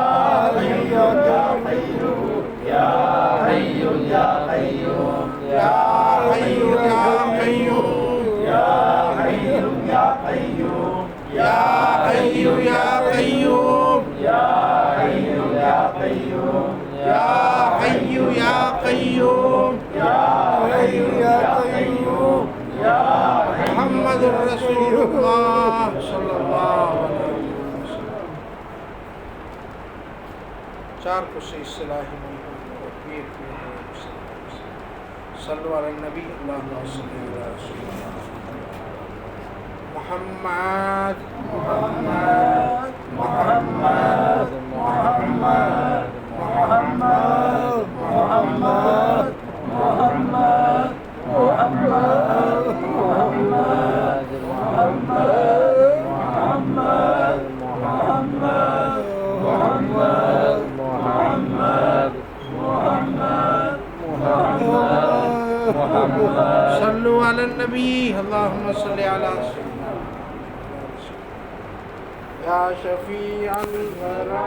ஹய்யூ யா கய்யூம் யா ஹய்யூ யா கய்யூம் யா ஹய்யூ யா கய்யூம் யா ஹய்யூ யா கய்யூம் யா ஹய்யூ யா கய்யூம் யா ஹய்யூ யா கய்யூம் யா ஹய்யூ யா கய்யூம் யா முஹம்மதுர் ரசூலுல்லாஹ் ஸல்லல்லாஹு அலைஹி வஸல்லம். 4 कुछ इस्लाही सल्लु अला नबी अल्लाहुम्मा सल्लि अला सय्यिदिना मुहम्मद मुहम्मद मुहम्मद मुहम्मद मुहम्मद मुहम्मद मुहम्मद मुहम्मद मुहम्मद मुहम्मद मुहम्मद मुहम्मद सल्लु अला नबी अल्लाहुम्मा सल्लि अला सय्यिदिना या शफीअल वरा